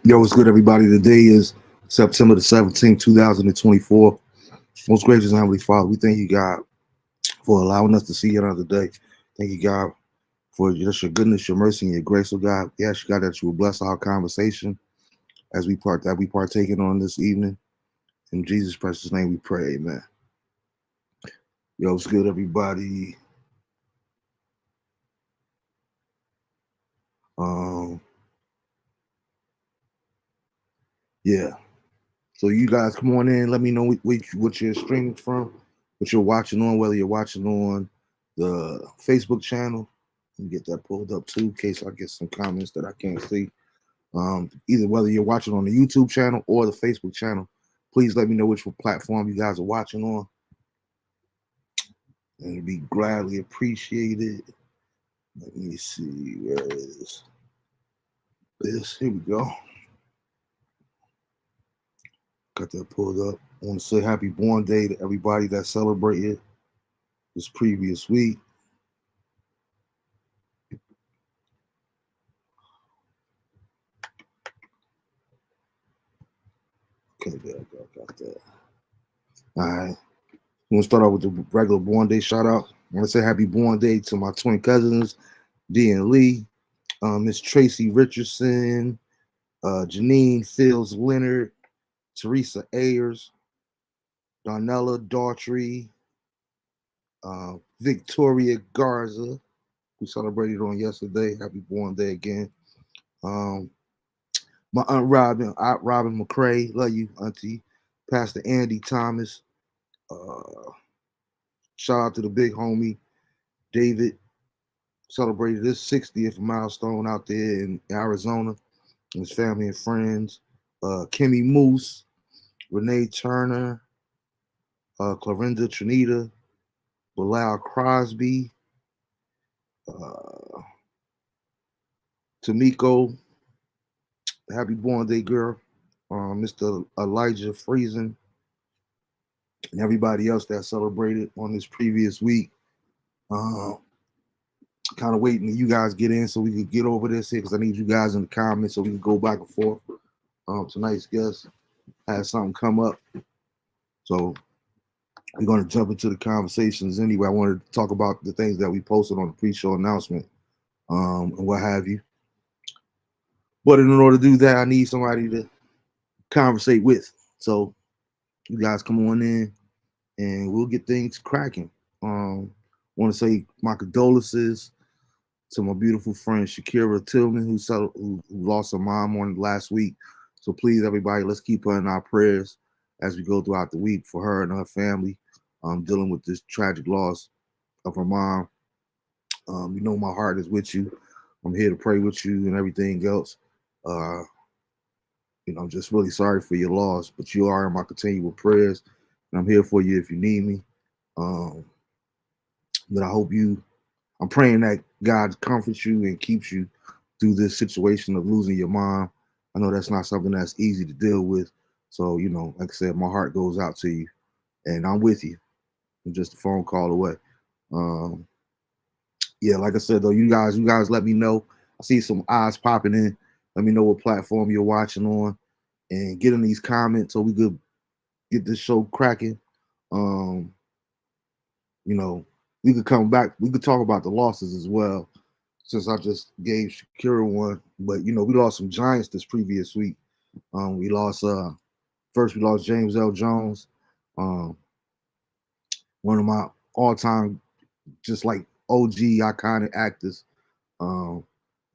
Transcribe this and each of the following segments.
Yo, what's good, everybody? Today is September the 17th, 2024. Most gracious and Heavenly Father, we thank you, God, for allowing us to see another day. Thank you, God, for just your goodness, your mercy, and your grace, oh God. We ask you, God, that you will bless our conversation as we partaking on this evening. In Jesus' precious name we pray, amen. Yo, what's good, everybody? Um, yeah. So you guys come on in. Let me know what you're streaming from, what you're watching on, whether you're watching on the Facebook channel. Let me get that pulled up too, in case I get some comments that I can't see. Either whether you're watching on the YouTube channel or the Facebook channel, please let me know which platform you guys are watching on, and it'd be gladly appreciated. Let me see, where is this? Here we go. Got that pulled up. I want to say happy born day to everybody that celebrated this previous week. Okay, there I go. Got that. All right. We're gonna start off with the regular born day shout out. I want to say happy born day to my twin cousins, D and Lee, Miss Tracy Richardson, Janine Fields Leonard, Teresa Ayers, Donella Daughtry, Victoria Garza, who celebrated on yesterday. Happy born day again. Um, my Aunt Robin McCray, love you, Auntie. Pastor Andy Thomas. Uh, Shout out to the big homie David. Celebrated his 60th milestone out there in Arizona. His family and friends. Kimmy Moose, Renee Turner, Clarinda Trinita, Bilal Crosby, uh, Tamiko, happy born day girl, Mr. Elijah Friesen, and everybody else that celebrated on this previous week. Uh, kind of waiting till you guys get in so we could get over this here because I need you guys in the comments so we can go back and forth. Tonight's guest had something come up, so we're going to jump into the conversations anyway. I wanted to talk about the things that we posted on the pre-show announcement, and what have you. But in order to do that, I need somebody to conversate with. So you guys come on in, and we'll get things cracking. Want to say my condolences to my beautiful friend Shakira Tillman, who lost her mom on last week. So please, everybody, let's keep her in our prayers as we go throughout the week for her and her family, dealing with this tragic loss of her mom. You know my heart is with you. I'm here to pray with you and everything else. Uh, I'm just really sorry for your loss, but you are in my continual prayers, and I'm here for you if you need me. Um, but I'm praying that God comforts you and keeps you through this situation of losing your mom. I know that's not something that's easy to deal with. So, like I said, my heart goes out to you, and I'm with you. I'm just a phone call away. Um, yeah, like I said though, you guys let me know. I see some eyes popping in. Let me know what platform you're watching on, and get in these comments so we could get this show cracking. Um, you know, we could come back. We could talk about the losses as well, since I just gave Shakira one. But we lost some giants this previous week. We lost first we lost James L. Jones, um, one of my all-time just like OG iconic actors. Um,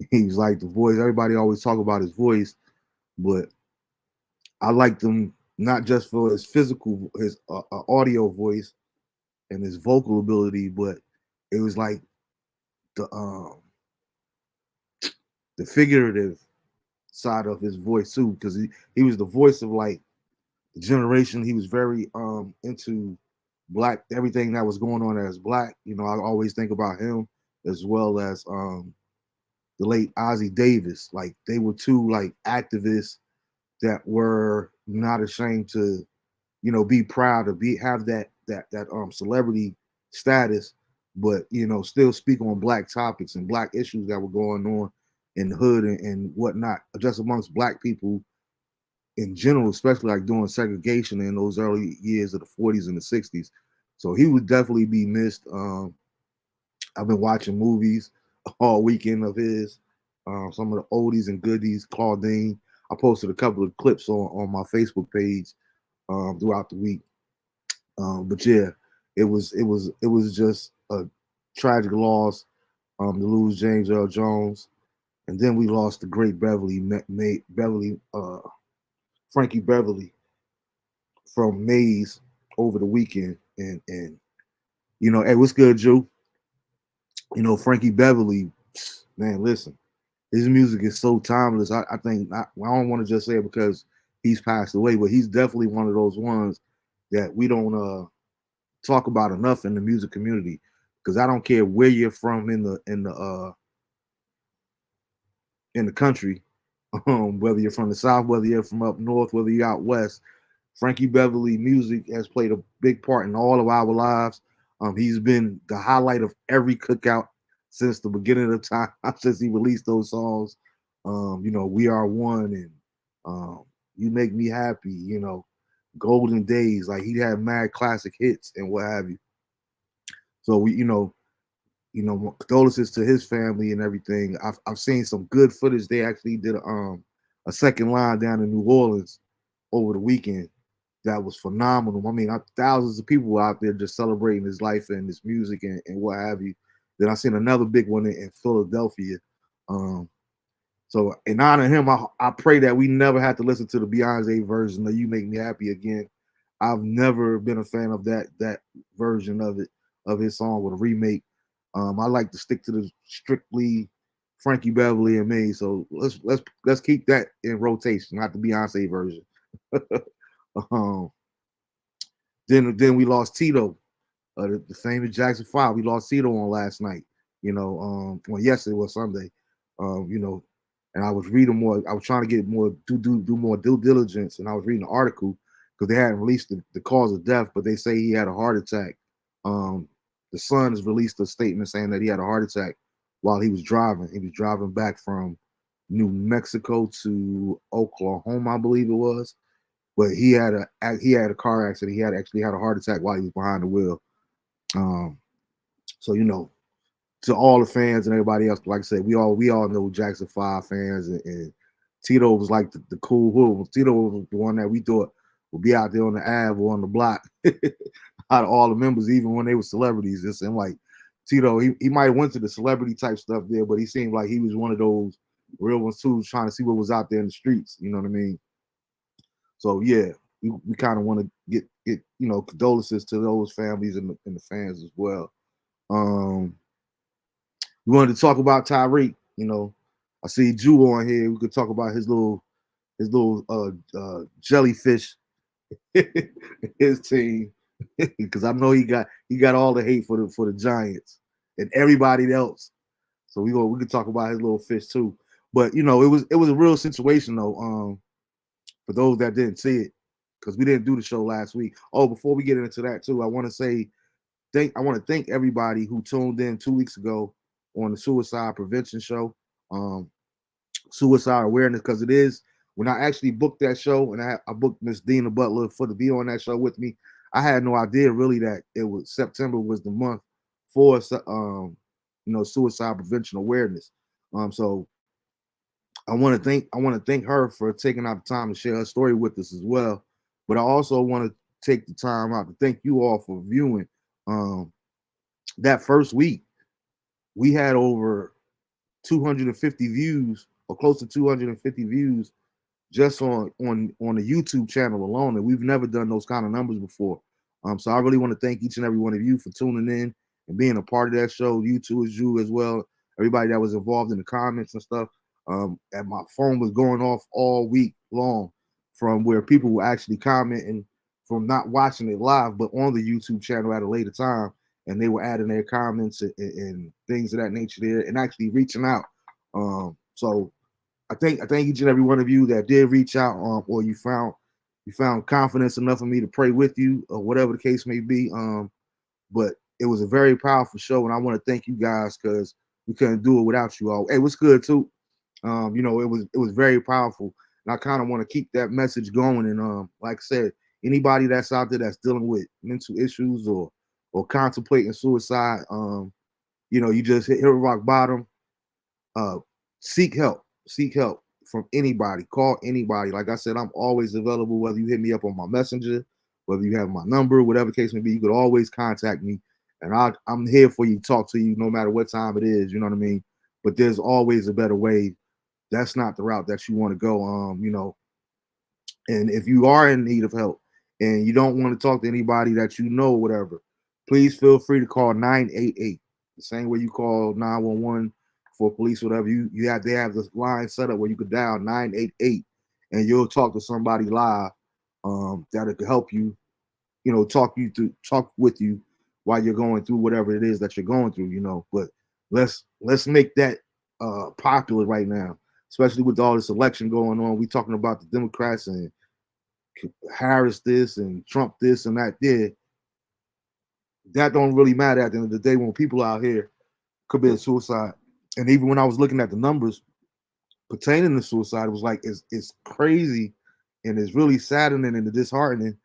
he was like the voice. Everybody always talk about his voice, but I liked him not just for his audio voice and his vocal ability, but it was like the um the figurative side of his voice too, because he was the voice of like the generation. He was very into black, everything that was going on as black. I always think about him as well as the late Ozzie Davis. Like they were two like activists that were not ashamed to, be proud to have that celebrity status, but still speak on black topics and black issues that were going on in the hood and whatnot, just amongst black people in general, especially like during segregation in those early years of the 40s and the 60s. So he would definitely be missed. I've been watching movies all weekend of his, some of the oldies and goodies, Claudine. I posted a couple of clips on my Facebook page throughout the week. But yeah, it was just a tragic loss to lose James Earl Jones, and then we lost the great Frankie Beverly from Maze over the weekend, and hey, what's good, Drew? Frankie Beverly, man, listen, his music is so timeless. I think I don't want to just say it because he's passed away, but he's definitely one of those ones that we don't talk about enough in the music community. Because I don't care where you're from in the country, whether you're from the South, whether you're from up north, whether you're out west, Frankie Beverly music has played a big part in all of our lives. He's been the highlight of every cookout since the beginning of time, since he released those songs. We Are One and You Make Me Happy, Golden Days. Like he had mad classic hits and what have you. So condolences to his family and everything. I've seen some good footage. They actually did a second line down in New Orleans over the weekend that was phenomenal. I mean, thousands of people out there just celebrating his life and his music and what have you. Then I seen another big one in Philadelphia. Um, so in honor of him, I pray that we never have to listen to the Beyonce version of "You Make Me Happy" again. I've never been a fan of that version of his song with a remake. I like to stick to the strictly Frankie Beverly and me. So let's keep that in rotation, not the Beyonce version. um, then we lost Tito, the famous Jackson 5. We lost Tito on last night. Well, yesterday was Sunday. And I was reading more. I was trying to get more do more due diligence, and I was reading an article because they hadn't released the cause of death, but they say he had a heart attack. Um, the Sun has released a statement saying that he had a heart attack while he was driving. He was driving back from New Mexico to Oklahoma, I believe it was. But he had a car accident. He actually had a heart attack while he was behind the wheel. Um, so to all the fans and everybody else, like I said, we all know Jackson 5 fans, and Tito was like the cool hood. Tito was the one that we thought would be out there on the Ave or on the block out of all the members, even when they were celebrities. It seemed like Tito, he might have went to the celebrity type stuff there, but he seemed like he was one of those real ones too, trying to see what was out there in the streets. You know what I mean? So yeah, we kind of want to get condolences to those families and the fans as well. Um, we wanted to talk about Tyreek. I see Jew on here. We could talk about his little jellyfish, his team, because I know he got all the hate for the Giants and everybody else. So we could talk about his little fish too. But it was a real situation though. For those that didn't see it, because we didn't do the show last week. Oh, before we get into that too, I want to thank everybody who tuned in 2 weeks ago on the suicide prevention show, suicide awareness, because it is when I actually booked that show and I booked Miss Dina Butler to be on that show with me. I had no idea really that it was September was the month for suicide prevention awareness. So I want to thank her for taking out the time to share her story with us as well. But I also want to take the time out to thank you all for viewing. That first week, we had over 250 views or close to 250 views just on the YouTube channel alone, and we've never done those kind of numbers before. So I really want to thank each and every one of you for tuning in and being a part of that show. You too, as you as well. Everybody that was involved in the comments and stuff. And my phone was going off all week long from where people were actually commenting from not watching it live, but on the YouTube channel at a later time, and they were adding their comments and things of that nature there, and actually reaching out. So I thank each and every one of you that did reach out, or you found confidence enough for me to pray with you, or whatever the case may be. But it was a very powerful show, and I want to thank you guys because we couldn't do it without you all. Hey, what's good too? It was very powerful, and I kind of want to keep that message going. And like I said, anybody that's out there that's dealing with mental issues or contemplating suicide, you just hit rock bottom. uh Seek help. Seek help from anybody. Call anybody. Like I said, I'm always available, whether you hit me up on my messenger, whether you have my number, whatever the case may be. You could always contact me, and I'm here for you, talk to you no matter what time it is. You know what I mean? But there's always a better way. That's not the route that you want to go. And if you are in need of help and you don't want to talk to anybody that you know, whatever, please feel free to call 988. The same way you call 911 for police, whatever. They have this line set up where you could dial 988 and you'll talk to somebody live that could help you, talk with you while you're going through whatever it is that you're going through. But let's make that popular right now, especially with all this election going on. We talking about the Democrats and Harris this and Trump this and that there. That don't really matter at the end of the day when people out here commit suicide. And even when I was looking at the numbers pertaining to suicide, it was like it's crazy and it's really saddening and disheartening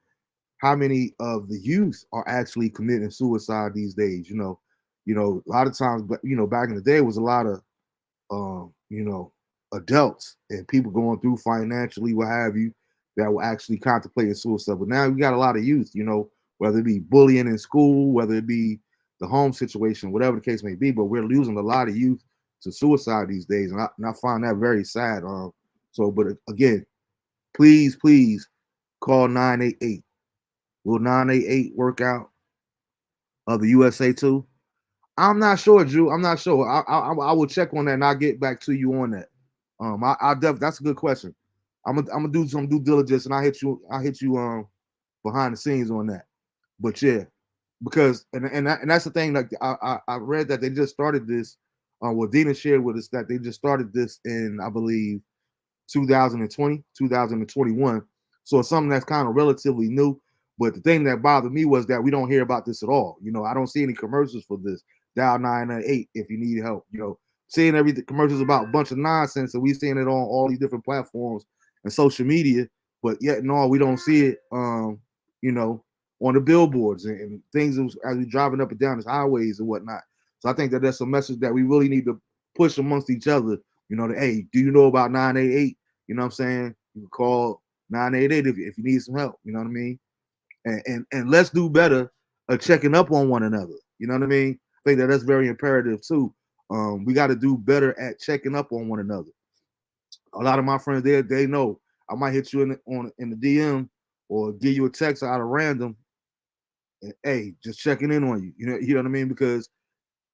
how many of the youth are actually committing suicide these days. A lot of times, but back in the day, it was a lot of adults and people going through financially, what have you, that were actually contemplating suicide. But now we got a lot of youth, whether it be bullying in school, whether it be the home situation, whatever the case may be. But we're losing a lot of youth to suicide these days, and I find that very sad. But again, please call 988. Will 988 work out? The USA too? I'm not sure, Drew. I'm not sure. I will check on that and I'll get back to you on that. That's a good question. I'm gonna do some due diligence and I hit you behind the scenes on that. But yeah, because that's the thing. Like I read that they just started this. What Dina shared with us that they just started this in, I believe, 2020, 2021. So it's something that's kind of relatively new. But the thing that bothered me was that we don't hear about this at all. I don't see any commercials for this. Dial 998 if you need help. Seeing every commercials about a bunch of nonsense, and we seeing it on all these different platforms and social media. But yet, no, we don't see it. On the billboards and things as we driving up and down the highways and whatnot. So I think that that's a message that we really need to push amongst each other. That, hey, do you know about 988? You know what I'm saying? You can call 988 if you need some help. You know what I mean? And let's do better at checking up on one another. You know what I mean? I think that that's very imperative too. We got to do better at checking up on one another. A lot of my friends, they know I might hit you in the DM or give you a text out of random. And, hey, just checking in on you. You know what I mean? Because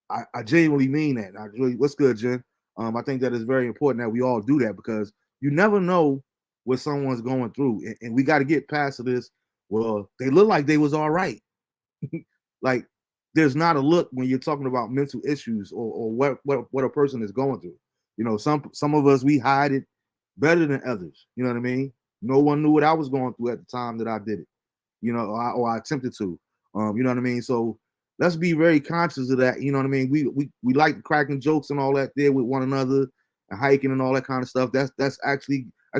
I genuinely mean that. What's good, Jen? I think that it's very important that we all do that because you never know what someone's going through, and we got to get past this. Well, they look like they was all right. Like there's not a look when you're talking about mental issues or what a person is going through. Some of us we hide it better than others. You know what I mean? No one knew what I was going through at the time that I did it. Or I attempted to. You know what I mean? So let's be very conscious of that. You know what I mean? We like cracking jokes and all that there with one another and hiking and all that kind of stuff. That's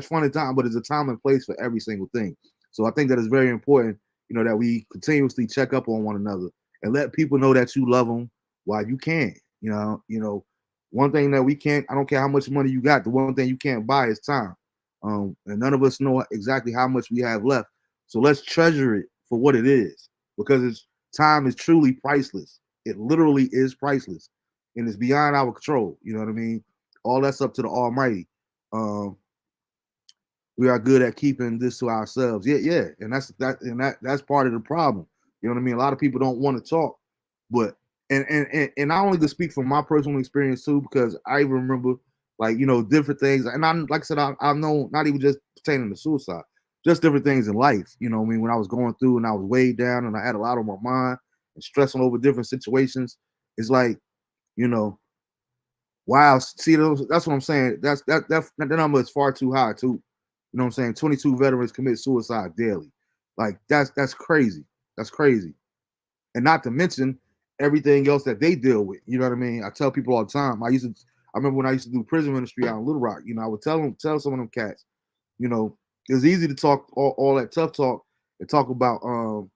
fun and time, but it's a time and place for every single thing. So I think that it's very important, that we continuously check up on one another and let people know that you love them while you can. One thing that we can't, I don't care how much money you got, the one thing you can't buy is time. And none of us know exactly how much we have left. So let's treasure it for what it is because time is truly priceless. It literally is priceless and it's beyond our control. You know what I mean? All that's up to the Almighty. We are good at keeping this to ourselves. Yeah. And that's part of the problem. You know what I mean? A lot of people don't want to talk, but and I only can speak from my personal experience too, because I even remember different things. And I like I said, I know not even just pertaining to suicide, just different things in life. You know what I mean? When I was going through and I was weighed down and I had a lot on my mind and stressing over different situations, it's like, wow, see that's what I'm saying. That number is far too high too. You know what I'm saying? 22 veterans commit suicide daily. Like that's crazy. That's crazy. And not to mention everything else that they deal with. You know what I mean? I tell people all the time. I remember when I used to do prison ministry out in Little Rock. I would tell some of them cats, it was easy to talk all that tough talk and talk about,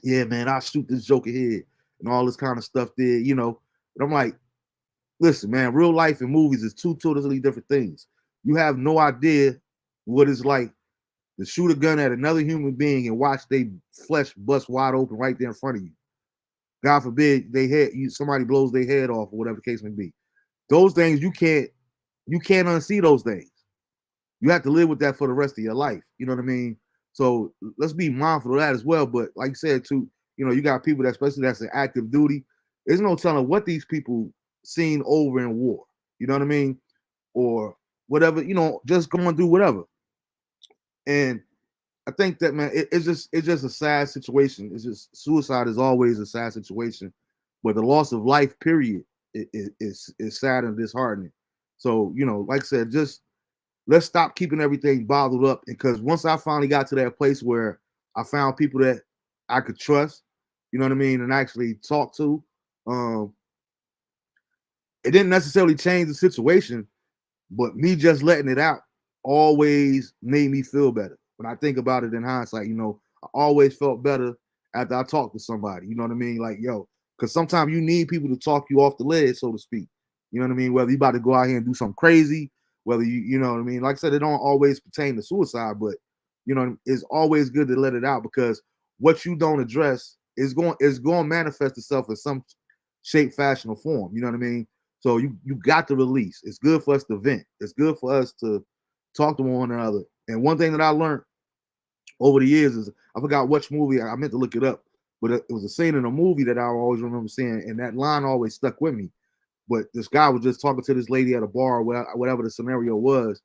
yeah, man, I shoot this joker head and all this kind of stuff there, But I'm like, listen, man, real life and movies is two totally different things. You have no idea what it's like to shoot a gun at another human being and watch their flesh bust wide open right there in front of you. God forbid somebody blows their head off or whatever the case may be. Those things you can't unsee those things. You have to live with that for the rest of your life. You know what I mean? So let's be mindful of that as well. But like you said, too, you got people that, especially that's in active duty. There's no telling what these people seen over in war. You know what I mean? Or whatever, just go and do whatever. And I think that, man, it's just a sad situation. It's just suicide is always a sad situation, but the loss of life, period, is sad and disheartening. So like I said, just let's stop keeping everything bottled up. Because once I finally got to that place where I found people that I could trust, you know what I mean, and actually talk to, it didn't necessarily change the situation, but me just letting it out always made me feel better. When I think about it in hindsight, I always felt better after I talked to somebody. You know what I mean? Like, yo, because sometimes you need people to talk you off the ledge, so to speak. You know what I mean? Whether you about to go out here and do something crazy, whether you know what I mean? Like I said, it don't always pertain to suicide, but it's always good to let it out, because what you don't address is going to manifest itself in some shape, fashion, or form. You know what I mean? So you got to release. It's good for us to vent. It's good for us to talk to one another. And one thing that I learned over the years is, I forgot which movie, I meant to look it up, but it was a scene in a movie that I always remember seeing, and that line always stuck with me. But this guy was just talking to this lady at a bar, whatever the scenario was,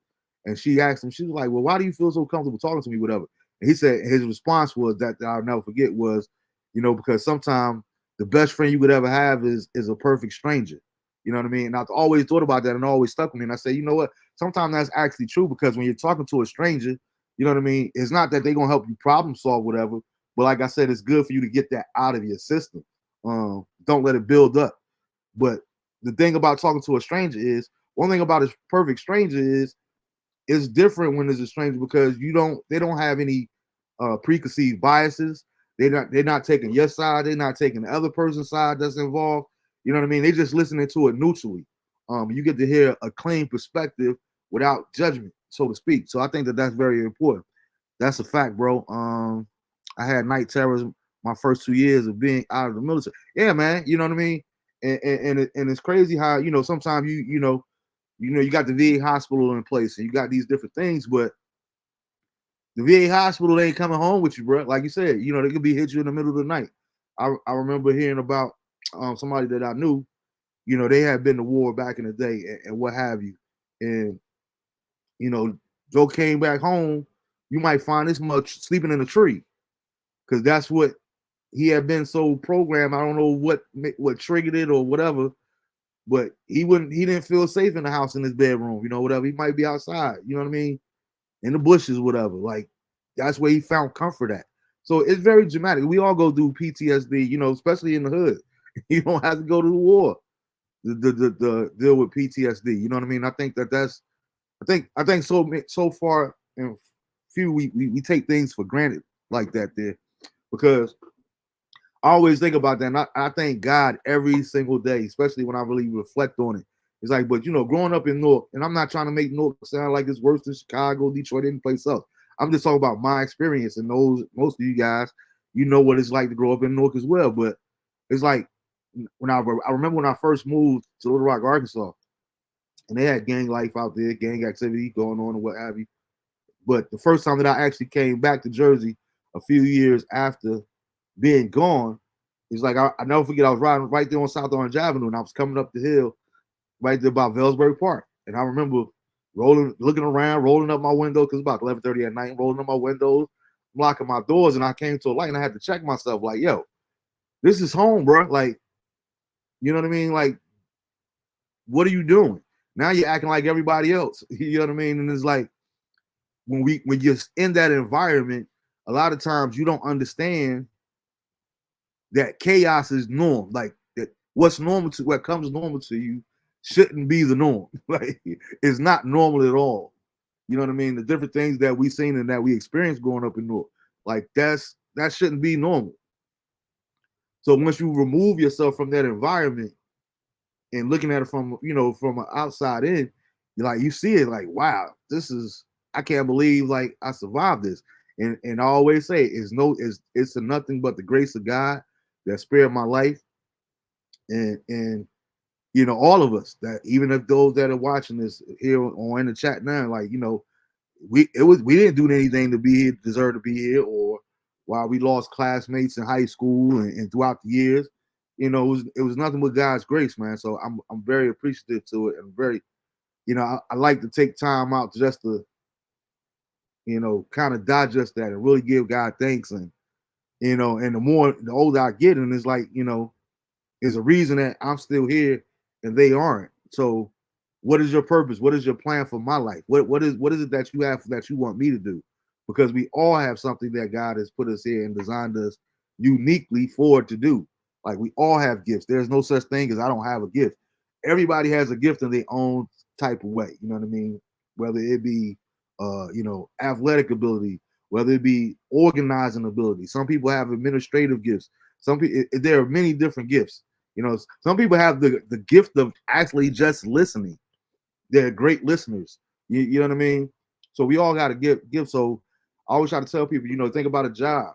and she asked him, she was like, well, why do you feel so comfortable talking to me, whatever? And he said, his response was that I'll never forget was, because sometimes the best friend you could ever have is a perfect stranger. You know what I mean? And I've always thought about that and always stuck with me. And I say, you know what? Sometimes that's actually true, because when you're talking to a stranger, you know what I mean? It's not that they're going to help you problem solve, whatever. But like I said, it's good for you to get that out of your system. Don't let it build up. But the thing about talking to a stranger is, one thing about a perfect stranger is, it's different when there's a stranger, because they don't have any preconceived biases. They're not taking your side. They're not taking the other person's side that's involved. You know what I mean? They're just listening to it neutrally. You get to hear a clean perspective without judgment, so to speak. So I think that that's very important. That's a fact, bro. I had night terrors my first 2 years of being out of the military. Yeah, man. You know what I mean? And it's crazy how, sometimes you got the VA hospital in place and you got these different things, but the VA hospital ain't coming home with you, bro. Like you said, they could be hit you in the middle of the night. I remember hearing about somebody that I knew, they had been to war back in the day and what have you. And, Joe came back home, you might find this much sleeping in a tree, because that's what he had been so programmed. I don't know what triggered it or whatever, but he didn't feel safe in the house, in his bedroom, whatever. He might be outside, you know what I mean? In the bushes, whatever. Like, that's where he found comfort at. So it's very dramatic. We all go through PTSD, especially in the hood. You don't have to go to the war to deal with PTSD. You know what I mean? I think I think so far and few we take things for granted like that there, because I always think about that. And I thank God every single day, especially when I really reflect on it. It's like, but growing up in North, and I'm not trying to make North sound like it's worse than Chicago, Detroit, any place else. I'm just talking about my experience, and most of you guys, what it's like to grow up in North as well. But it's like, when I remember when I first moved to Little Rock, Arkansas, and they had gang life out there, gang activity going on and what have you. But the first time that I actually came back to Jersey a few years after being gone, it's like, I never forget, I was riding right there on South Orange Avenue, and I was coming up the hill right there by Velsbury Park. And I remember looking around, rolling up my window, because it's about 11:30 at night, rolling up my windows, locking my doors, and I came to a light, and I had to check myself, like, yo, this is home, bro. Like, you know what I mean? Like, what are you doing? Now you're acting like everybody else. You know what I mean? And it's like, when you're in that environment, a lot of times you don't understand that chaos is norm. Like, that what comes normal to you shouldn't be the norm. Like it's not normal at all. You know what I mean? The different things that we seen and that we experienced growing up in North, like that shouldn't be normal. So once you remove yourself from that environment and looking at it from from an outside in, you see it like, wow, this is, I can't believe like I survived this. And I always say it's a nothing but the grace of God that spared my life. And all of us, that even if those that are watching this here or in the chat now, like, we didn't do anything to be here, deserve to be here, or while we lost classmates in high school and throughout the years, it was nothing but God's grace, man. So I'm very appreciative to it, and very, I like to take time out just to, kind of digest that and really give God thanks. And the older I get, and it's like, is a reason that I'm still here and they aren't. So, what is your purpose? What is your plan for my life? What is it that you have that you want me to do? Because we all have something that God has put us here and designed us uniquely for to do. Like, we all have gifts. There's no such thing as I don't have a gift. Everybody has a gift in their own type of way. You know what I mean? Whether it be athletic ability, whether it be organizing ability. Some people have administrative gifts. Some people, there are many different gifts. Some people have the gift of actually just listening. They're great listeners. You know what I mean? So we all got to give. So I always try to tell people, think about a job.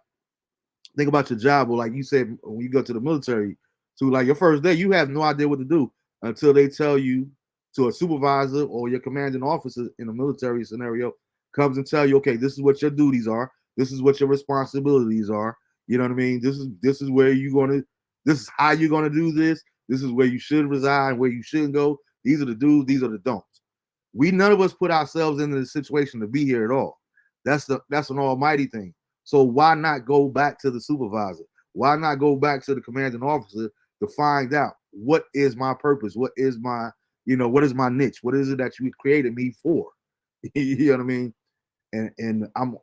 Think about your job. Well, like you said, when you go to the military, to like your first day, you have no idea what to do until they tell you, to a supervisor or your commanding officer in a military scenario comes and tell you, okay, this is what your duties are. This is what your responsibilities are. You know what I mean? This is where you're gonna. This is how you're gonna do this. This is where you should reside, where you shouldn't go. These are the do's. These are the don'ts. We None of us put ourselves into the situation to be here at all. That's an almighty thing. So why not go back to the supervisor? Why not go back to the commanding officer to find out what is my purpose? What is my niche? What is it that you created me for? You know what I mean? And I'm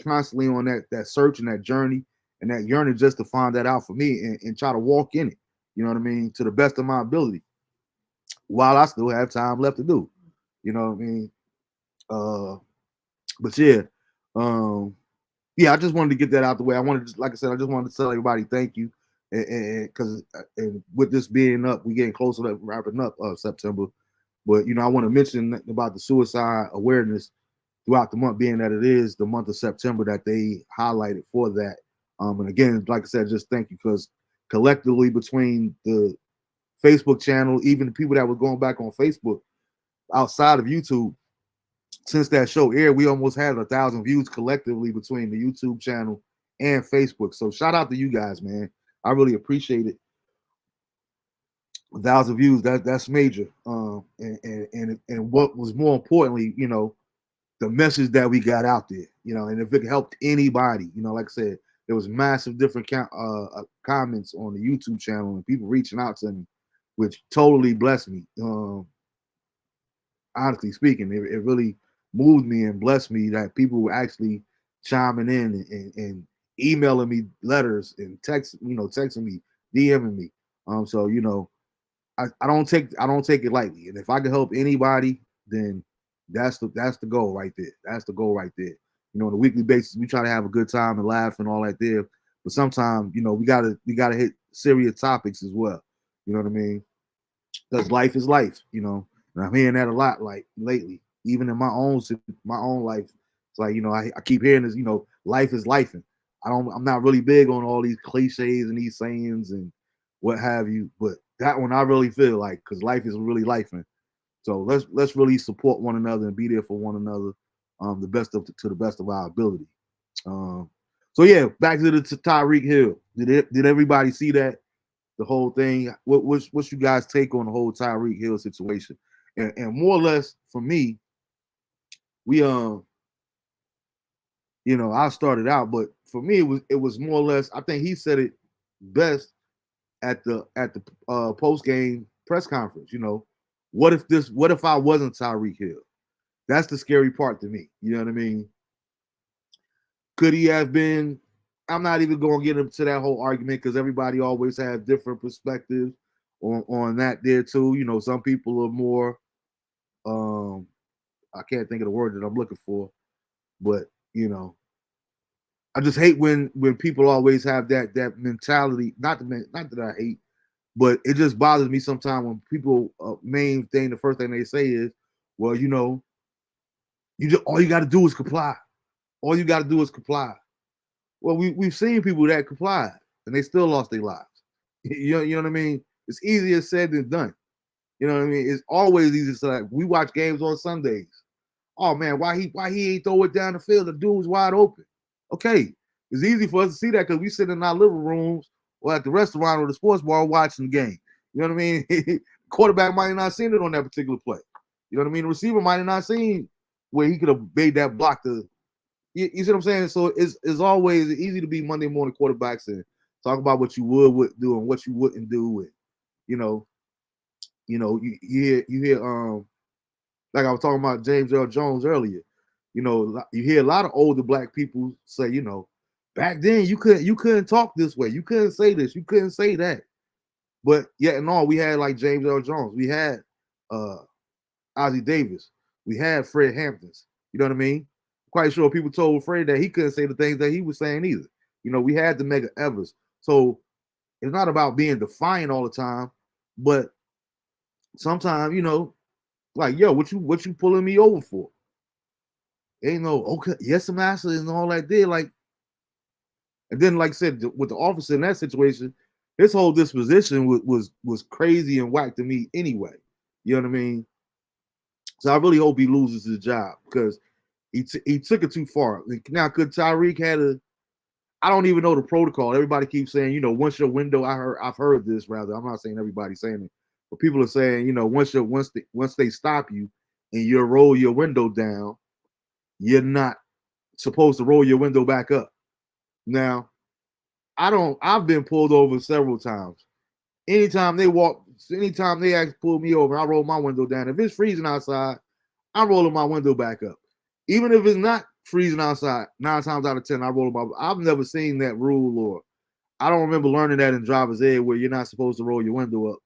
constantly on that search and that journey and that yearning just to find that out for me and try to walk in it. You know what I mean? To the best of my ability, while I still have time left to do. You know what I mean? Uh, but yeah, um, yeah, I just wanted to get that out the way. I wanted to, like I said, I just wanted to tell everybody thank you, and because and with this being up, we getting closer to wrapping up September. But I want to mention about the suicide awareness throughout the month, being that it is the month of September that they highlighted for that. And again, like I said, just thank you, because collectively between the Facebook channel, even the people that were going back on Facebook outside of YouTube, since that show aired, we almost had 1,000 views collectively between the YouTube channel and Facebook. So shout out to you guys, man. I really appreciate it. 1,000 views, that's major. And what was more importantly, the message that we got out there, and if it helped anybody, like I said, there was massive different comments on the YouTube channel and people reaching out to me, which totally blessed me. Honestly speaking, it really moved me and blessed me that people were actually chiming in and emailing me letters and texting me, DMing me. So I don't take it lightly. And if I can help anybody, then that's the goal right there. That's the goal right there. On a weekly basis, we try to have a good time and laugh and all that there. But sometimes, we gotta hit serious topics as well. You know what I mean? Because life is life. And I'm hearing that a lot, like lately, even in my own life. It's like, I keep hearing this, life is life. And I'm not really big on all these cliches and these sayings and what have you. But that one I really feel like, because life is really life. And so let's really support one another and be there for one another, to the best of our ability. Um, so yeah, back to Tyreek Hill. Did everybody see that? The whole thing. What's you guys take on the whole Tyreek Hill situation? And more or less for me, we I started out, but for me it was more or less. I think he said it best at the post game press conference. What if I wasn't Tyreek Hill? That's the scary part to me. You know what I mean? Could he have been? I'm not even going to get into that whole argument, because everybody always has different perspectives on that there too. You know, some people are more I can't think of the word that I'm looking for, but you know, I just hate when people always have that mentality. Not that I hate, but it just bothers me sometimes when people main thing, the first thing they say is, well, you know, you just all you got to do is comply. All you got to do is comply. Well, we've seen people that complied and they still lost their lives. You know what I mean? It's easier said than done. You know what I mean? It's always easy to say, like, we watch games on Sundays. Oh man, why he ain't throw it down the field? The dude was wide open. Okay, it's easy for us to see that because we sit in our living rooms or at the restaurant or the sports bar watching the game. You know what I mean? Quarterback might have not seen it on that particular play. You know what I mean? The receiver might have not seen where he could have made that block to. You see what I'm saying? So it's always easy to be Monday morning quarterbacks and talk about what you would do and what you wouldn't do. And you know, you hear like I was talking about James Earl Jones earlier. You know, you hear a lot of older black people say, you know, back then you couldn't talk this way, you couldn't say this, you couldn't say that. But yet and all, we had like James Earl Jones, we had uh Ozzie Davis, we had Fred Hamptons. You know what I mean? Quite sure people told Fred that he couldn't say the things that he was saying either. You know, we had the Mega Evers. So it's not about being defiant all the time, but sometimes, you know, like, yo, what you pulling me over for? Ain't no okay, yes, master, and all that did. Like, and then, like I said, with the officer in that situation, his whole disposition was crazy and whack to me anyway. You know what I mean? So I really hope he loses his job because he took it too far. Now, could Tyreek had a? I don't even know the protocol. Everybody keeps saying, you know, once your window. I've heard this rather. I'm not saying everybody's saying it, but people are saying, you know, once they stop you and you roll your window down, you're not supposed to roll your window back up. Now, I've been pulled over several times. Anytime they ask pull me over, I roll my window down. If it's freezing outside, I'm rolling my window back up. Even if it's not freezing outside, 9 times out of 10, I roll my. I've never seen that rule, or I don't remember learning that in driver's ed where you're not supposed to roll your window up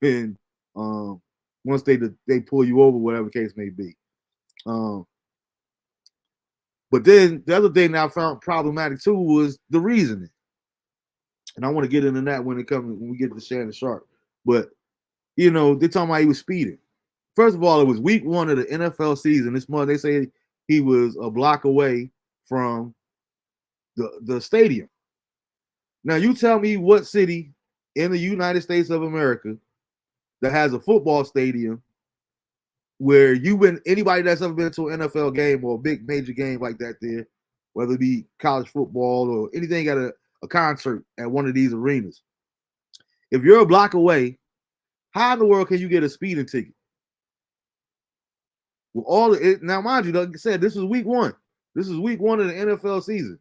when um once they pull you over, whatever case may be. Um, but then the other thing that I found problematic too was the reasoning, and I want to get into that when we get to Shannon Sharp. But you know, they talking about he was speeding. First of all, it was week 1 of the NFL season. This month they say he was a block away from the stadium. Now you tell me what city in the United States of America that has a football stadium where anybody that's ever been to an NFL game or a big major game like that there, whether it be college football or anything at a concert at one of these arenas. If you're a block away, how in the world can you get a speeding ticket? With all it now, mind you, like I said, this is week 1. This is week 1 of the NFL season.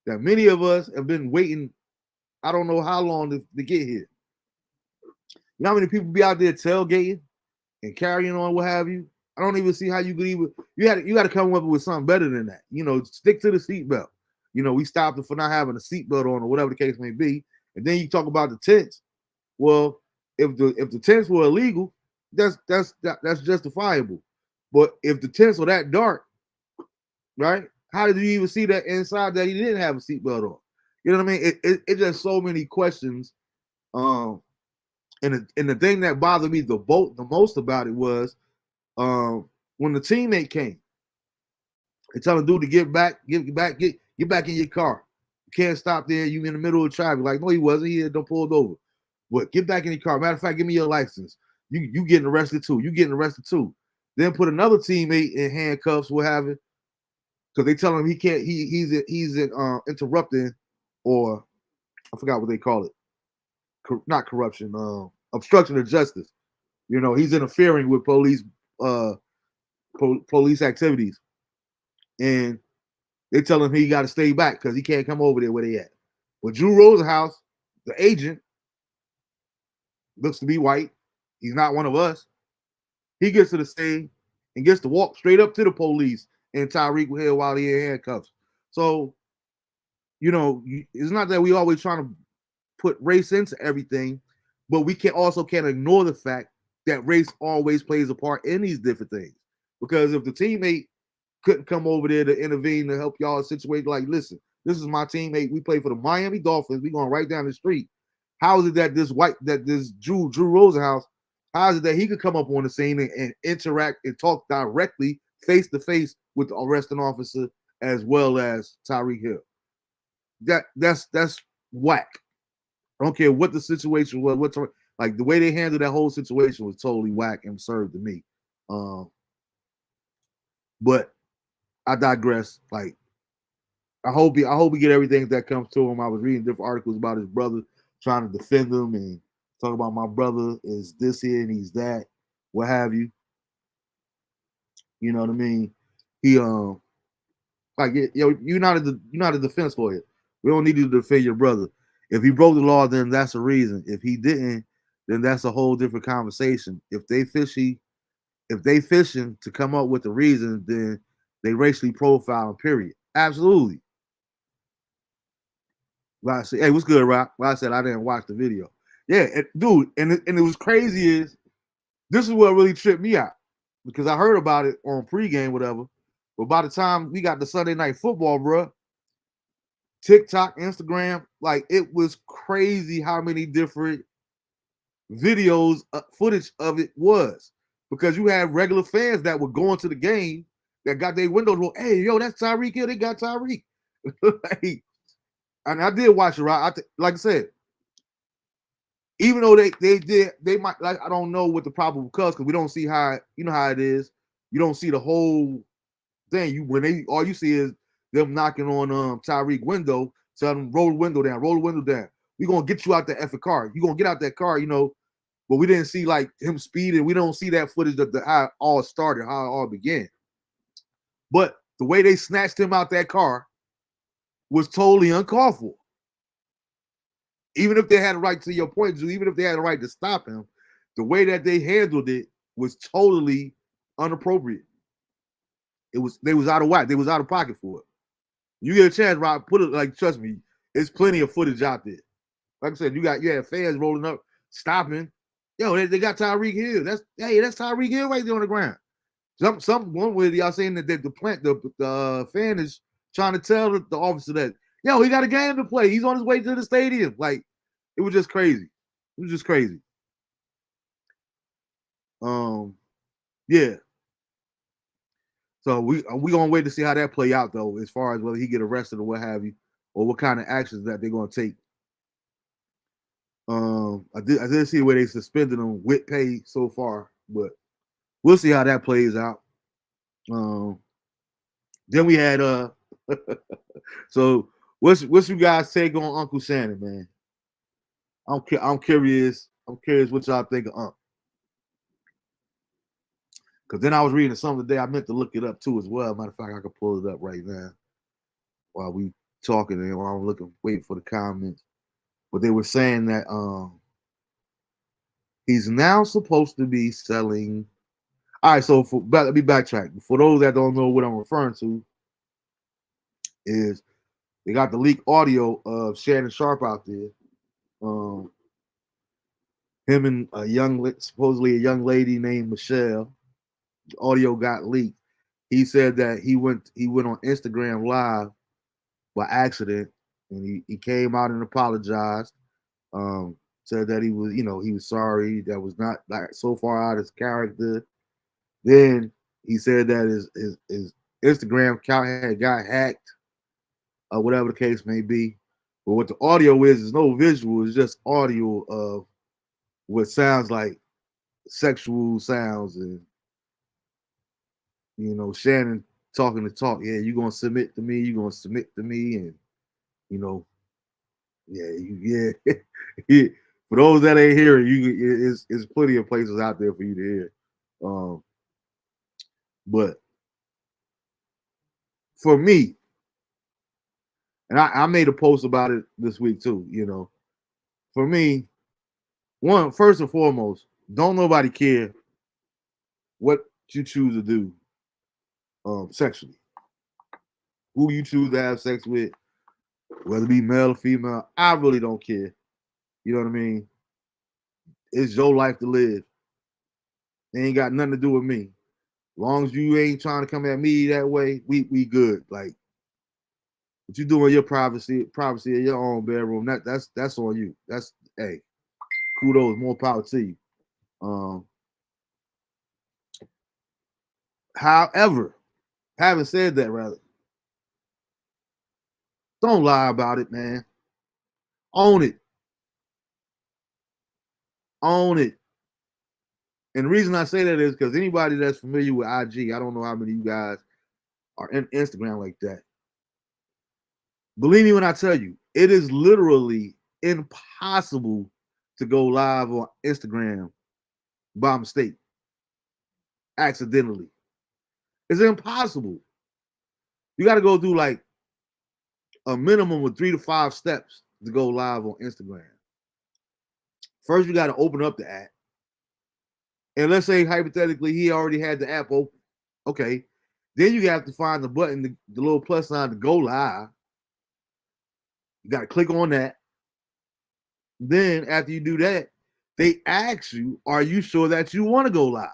That many of us have been waiting. I don't know how long to get here. You know how many people be out there tailgating and carrying on, what have you? I don't even see how you could even. You got to come up with something better than that. You know, stick to the seatbelt. You know, we stopped them for not having a seatbelt on or whatever the case may be. And then you talk about the tents. Well, if the tents were illegal, that's justifiable. But if the tents were that dark, right? How did you even see that inside that he didn't have a seatbelt on? You know what I mean? It's just so many questions. Um, and the thing that bothered me the most about it was when the teammate came and tell the dude to get back in your car. You can't stop there. You in the middle of traffic. Like, no, he wasn't. He had done pulled over. But get back in your car. Matter of fact, give me your license. You getting arrested too. You getting arrested too. Then put another teammate in handcuffs, what have it, because they tell him he can't. He's interrupting, or I forgot what they call it. Not corruption. Obstruction of justice. You know, he's interfering with police activities, and they tell him he got to stay back because he can't come over there where they at. But Drew Rosenhaus, the agent, looks to be white. He's not one of us. He gets to the scene and gets to walk straight up to the police and Tyreek Hill while he in handcuffs. So, you know, it's not that we always trying to put race into everything, But we can't ignore the fact that race always plays a part in these different things. Because if the teammate couldn't come over there to intervene to help y'all situate, like, listen, this is my teammate. We play for the Miami Dolphins. We going right down the street. How is it that this Drew Rosenhaus, how is it that he could come up on the scene and interact and talk directly, face to face with the arresting officer as well as Tyreek Hill? That's whack. I don't care what the situation was. Like the way they handled that whole situation was totally whack and absurd to me. But I digress. Like I hope we get everything that comes to him. I was reading different articles about his brother trying to defend him and talk about my brother is this here and he's that, what have you. You know what I mean? He like you're not a defense lawyer. We don't need you to defend your brother. If he broke the law, then that's a reason. If he didn't, then that's a whole different conversation. If they fishing to come up with the reason, then they racially profile. Period. Absolutely. Like I said, hey, what's good, Rock? Like I said, I didn't watch the video. Yeah, dude, and it was crazy is this is what really tripped me out because I heard about it on pregame, whatever. But by the time we got the Sunday night football, bro, TikTok, Instagram, like it was crazy how many different videos, footage of it was because you had regular fans that were going to the game that got their windows rolled. Hey, yo, that's Tyreek Hill. They got Tyreek. Like, and I did watch it, right? Like I said, even though they might, like, I don't know what the probable cause because we don't see how, you know how it is. You don't see the whole thing. All you see is them knocking on Tyreek window, telling him roll the window down. We're gonna get you out the effing car. You're gonna get out that car, but we didn't see like him speeding. We don't see that footage of how it all started, how it all began. But the way they snatched him out that car was totally uncalled for. Even if they had a right, to your point, Drew, even if they had a right to stop him, the way that they handled it was totally inappropriate. They was out of whack. They was out of pocket for it. You get a chance, Rob, put it, like, trust me, there's plenty of footage out there. Like I said, you had fans rolling up, stopping. Yo, they got Tyreek Hill. That's Tyreek Hill right there on the ground. One way y'all saying that the fan is trying to tell the officer that, yo, he got a game to play. He's on his way to the stadium. Like, it was just crazy. It was just crazy. Yeah. So we gonna wait to see how that play out though, as far as whether he get arrested or what have you, or what kind of actions that they're gonna take. I did see where they suspended him with pay so far, but we'll see how that plays out. Then we had so what's you guys take on Uncle Shannon, man? I'm curious. I'm curious what y'all think of Unc. Because then I was reading something today. I meant to look it up too as well. Matter of fact, I can pull it up right now while we talking and while I'm waiting for the comments. But they were saying that he's now supposed to be selling. All right, so let me backtrack. For those that don't know what I'm referring to, is they got the leaked audio of Shannon Sharp out there. Him and supposedly a young lady named Michelle. The audio got leaked. He said that he went on Instagram Live by accident, and he came out and apologized. Said that he was sorry. That was not like so far out his character. Then he said that his Instagram account had got hacked, or whatever the case may be. But what the audio is no visual. It's just audio of what sounds like sexual sounds and Shannon talking the talk. Yeah, you're gonna submit to me. You're gonna submit to me, and you know, yeah. For those that ain't hearing, it's plenty of places out there for you to hear. But for me, and I made a post about it this week too. For me, first and foremost, don't nobody care what you choose to do sexually. Who you choose to have sex with, whether it be male or female, I really don't care. You know what I mean? It's your life to live. It ain't got nothing to do with me. As long as you ain't trying to come at me that way, we good. Like what you do in your privacy in your own bedroom, that's on you. That's hey, kudos, more power to you. Um, however, having said that, rather, don't lie about it, man. Own it. Own it. And the reason I say that is because anybody that's familiar with IG, I don't know how many of you guys are in Instagram like that. Believe me when I tell you, it is literally impossible to go live on Instagram by mistake, accidentally. It's impossible. You got to go through like a minimum of 3 to 5 steps to go live on Instagram. First, you got to open up the app. And let's say hypothetically he already had the app open. Okay. Then you have to find the button, the little plus sign to go live. You got to click on that. Then after you do that, they ask you, are you sure that you want to go live?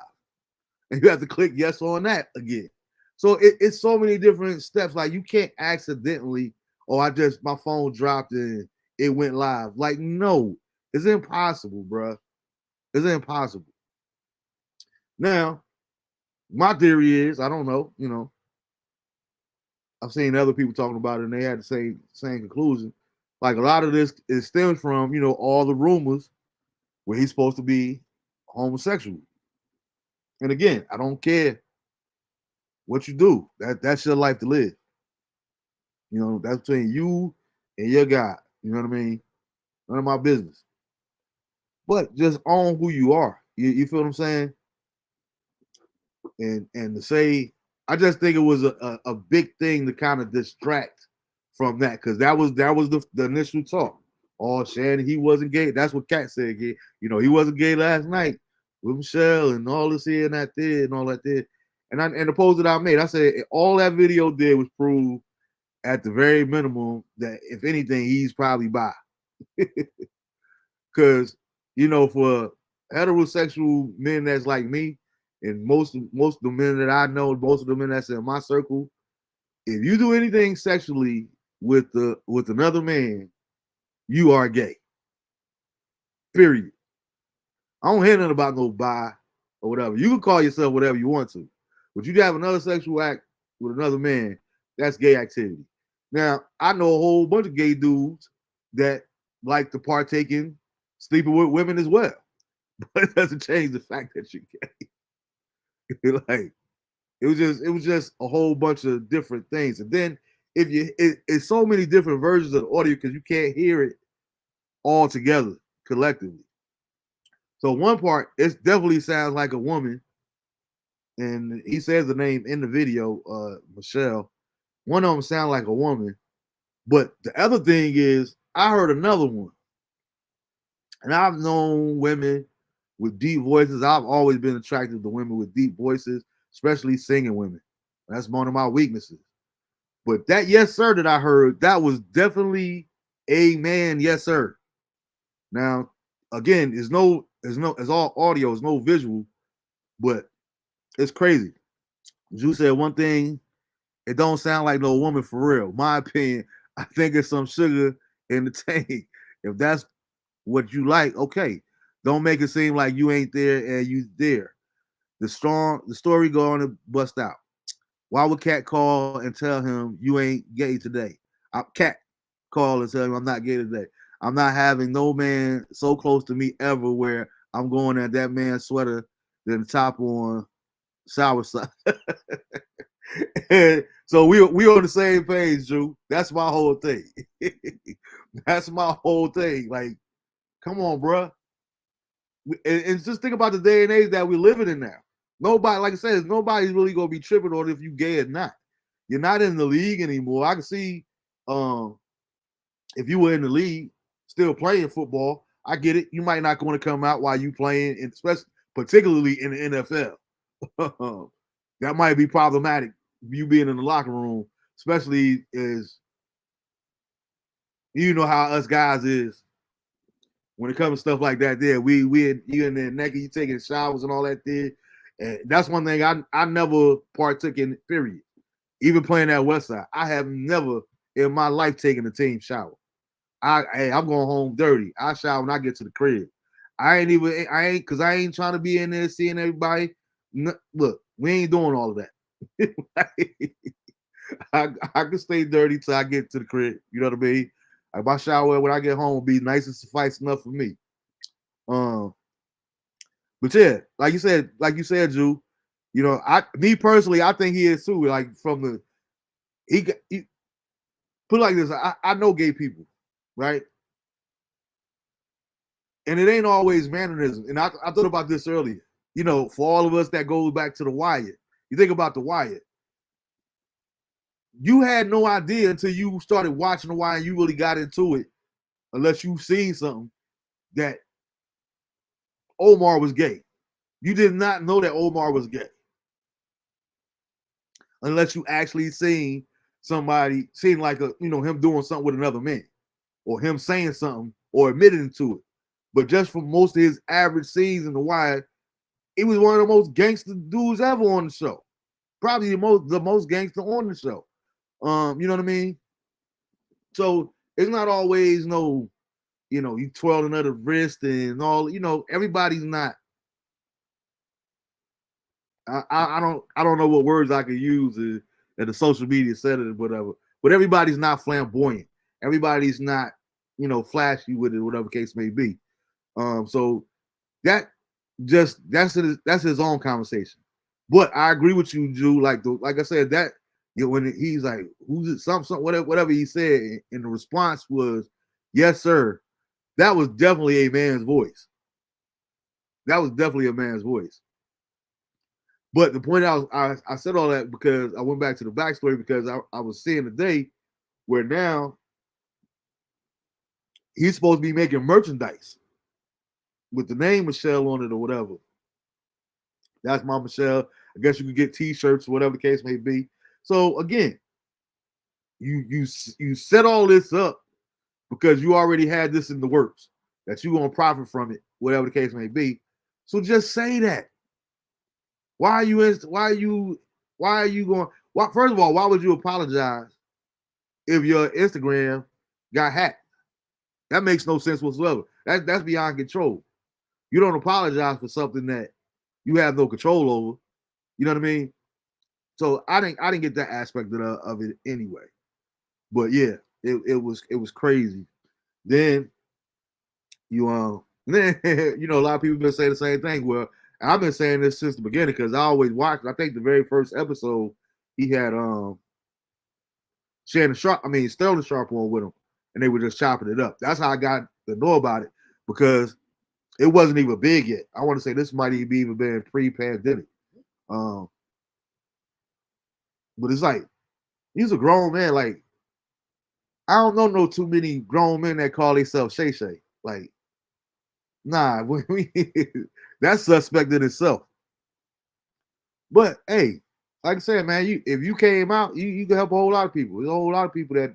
And you have to click yes on that again. So it's so many different steps. Like you can't accidentally, oh, my phone dropped and it went live. Like, no, it's impossible, bro. It's impossible. Now, my theory is, I don't know, I've seen other people talking about it and they had the same conclusion. Like a lot of this is stems from, all the rumors where he's supposed to be homosexual. And again, I don't care what you do. That's your life to live. That's between you and your God. You know what I mean? None of my business. But just own who you are. You feel what I'm saying? And to say, I just think it was a big thing to kind of distract from that, because that was the initial talk. Oh, Shannon, he wasn't gay. That's what Kat said. Gay. He wasn't gay last night with Michelle and all this here and that there and all that there. And the post that I made, I said all that video did was prove at the very minimum that if anything, he's probably bi. Because for heterosexual men that's like me, and most of the men that I know, most of the men that's in my circle, if you do anything sexually with another man, you are gay. Period. I don't hear nothing about no bi or whatever. You can call yourself whatever you want to, but you have another sexual act with another man, that's gay activity. Now, I know a whole bunch of gay dudes that like to partake in sleeping with women as well, but it doesn't change the fact that you're gay. Like it was just a whole bunch of different things, and then it's so many different versions of the audio because you can't hear it all together collectively. So one part, it definitely sounds like a woman, and he says the name in the video, Michelle. One of them sound like a woman, but the other thing is, I heard another one, and I've known women with deep voices. I've always been attracted to women with deep voices, especially singing women. That's one of my weaknesses. But that yes sir that I heard, that was definitely a man yes sir. Now, again, it's all audio, it's no visual, but it's crazy. You said one thing, it don't sound like no woman for real. My opinion, I think it's some sugar in the tank. If that's what you like, okay. Don't make it seem like you ain't there and you there. The story go on and bust out. Why would Cat call and tell him you ain't gay today? Cat call and tell him I'm not gay today. I'm not having no man so close to me ever where I'm going at that man's sweater than the top on sour side. So we on the same page, Drew. That's my whole thing. That's my whole thing. Like, come on, bro. And just think about the day and age that we're living in now. Nobody, like I said, nobody's really gonna be tripping on if you gay or not. You're not in the league anymore. I can see if you were in the league, still playing football, I get it. You might not want to come out while you playing, especially particularly in the NFL. That might be problematic. You being in the locker room, especially as you know how us guys is. When it comes to stuff like that, there you in there naked, you taking showers and all that there. And that's one thing I never partook in, period. Even playing at Westside, I have never in my life taken a team shower. I'm going home dirty. I shower when I get to the crib. I ain't because I ain't trying to be in there seeing everybody. Look, we ain't doing all of that. I can stay dirty till I get to the crib. You know what I mean? Like my shower when I get home will be nice and suffice enough for me. But yeah, like you said, Drew. You know, me personally, I think he is too. Like from the he put it like this. I know gay people, right? And it ain't always mannerism. And I thought about this earlier. You know, for all of us that goes back to the Wire. You think about the Wire. You had no idea until you started watching the Wire and you really got into it, unless you've seen something, that Omar was gay. You did not know that Omar was gay. Unless you actually seen like him doing something with another man, or him saying something or admitting to it. But just from most of his average scenes in the Wire, he was one of the most gangster dudes ever on the show. Probably the most gangster on the show. You know what I mean? So it's not always you twirling other wrist and all. Everybody's not. I don't know what words I could use in the social media setting or whatever. But everybody's not flamboyant. Everybody's not flashy with it, whatever case may be. So that that's his own conversation. But I agree with you, Drew. Like I said, that when he's like, "Who's it?" Something, whatever he said, and the response was, "Yes, sir." That was definitely a man's voice. That was definitely a man's voice. But the point I said all that because I went back to the backstory because I was seeing today where now he's supposed to be making merchandise with the name Michelle on it or whatever. That's my Michelle. I guess you could get T-shirts, whatever the case may be. So again, you set all this up because you already had this in the works that you're gonna profit from it, whatever the case may be. So just say that. Why are you going? First of all, why would you apologize if your Instagram got hacked? That makes no sense whatsoever. That's beyond control. You don't apologize for something that you have no control over. You know what I mean? So I didn't get that aspect of it anyway. But yeah, it was crazy. Then then a lot of people been saying the same thing. Well, I've been saying this since the beginning because I always watched. I think the very first episode he had Sterling Sharp on with him, and they were just chopping it up. That's how I got to know about it because it wasn't even big yet. I want to say this might even been pre-pandemic. But it's like he's a grown man. Like I don't know no too many grown men that call themselves Shay Shay. Like, nah, that's suspect in itself. But hey, like I said, man, if you came out, you can help a whole lot of people. There's a whole lot of people that's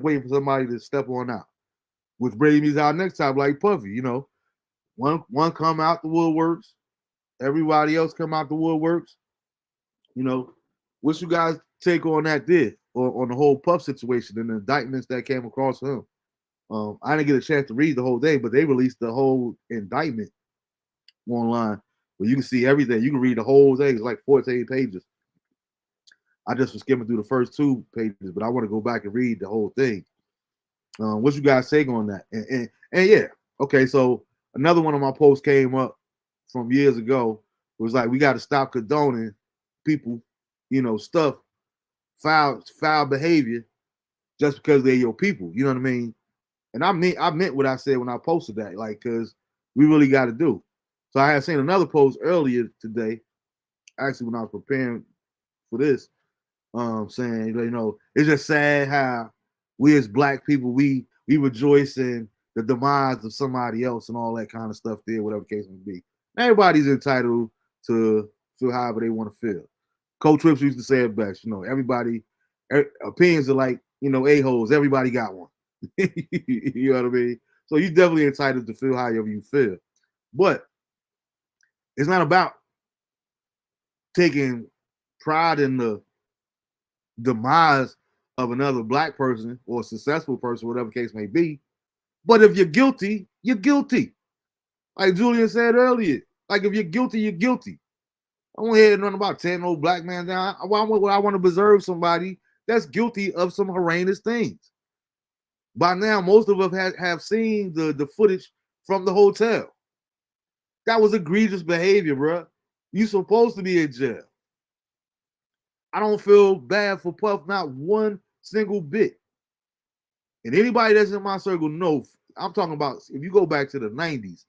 waiting for somebody to step on out. Which brings me out next time, like Puffy. One come out the woodworks, everybody else come out the woodworks. What's you guys take on that or on the whole Puff situation and the indictments that came across him? I didn't get a chance to read the whole day, but they released the whole indictment online where you can see everything. You can read the whole thing. It's like 14 pages. I just was skimming through the first 2 pages, but I want to go back and read the whole thing. What you guys take on that? And yeah, okay. So another one of my posts came up from years ago. It was like we got to stop condoning people, stuff, foul behavior, just because they're your people. You know what I mean? And I meant what I said when I posted that, like, because we really got to do. So I had seen another post earlier today, actually when I was preparing for this, saying, it's just sad how we as black people, we rejoice in the demise of somebody else and all that kind of stuff there, whatever the case may be. Everybody's entitled to feel however they want to feel. Coach Trips used to say it best, everybody, opinions are like, a-holes. Everybody got one. You know what I mean? So you definitely entitled to feel however you feel. But it's not about taking pride in the demise of another black person or successful person, whatever case may be. But if you're guilty, you're guilty. Like Julian said earlier, like if you're guilty, you're guilty. I don't hear nothing about tearing no black man down. Why would I want to preserve somebody that's guilty of some horrendous things? By now, most of us have seen the footage from the hotel. That was egregious behavior, bro. You supposed to be in jail. I don't feel bad for Puff, not one single bit. And anybody that's in my circle knows, I'm talking about if you go back to the 90s,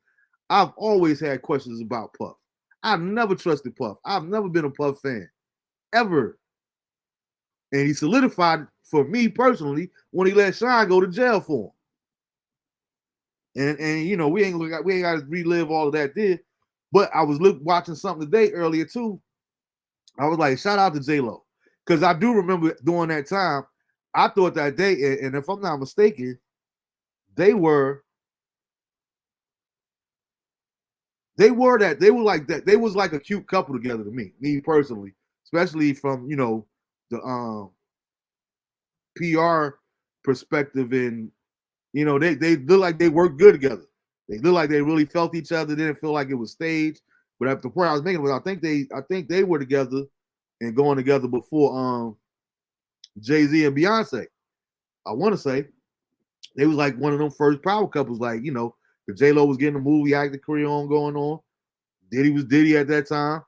I've always had questions about Puff. I've never trusted Puff. I've never been a Puff fan, ever. And he solidified for me personally when he let Sean go to jail for him. And you know, we ain't got to relive all of that there. But I was watching something today earlier too. I was like, shout out to J-Lo. Because I do remember during that time, I thought that day, and if I'm not mistaken, they were like that. They was like a cute couple together to me personally, especially from, you know, the PR perspective. And, you know, they look like they worked good together. They look like they really felt each other. They didn't feel like it was staged. But at the point I was making was I think they were together and going together before Jay-Z and Beyonce. I want to say they was like one of them first power couples, like, you know, the J-Lo was getting a movie acting career going on. Diddy was Diddy at that time.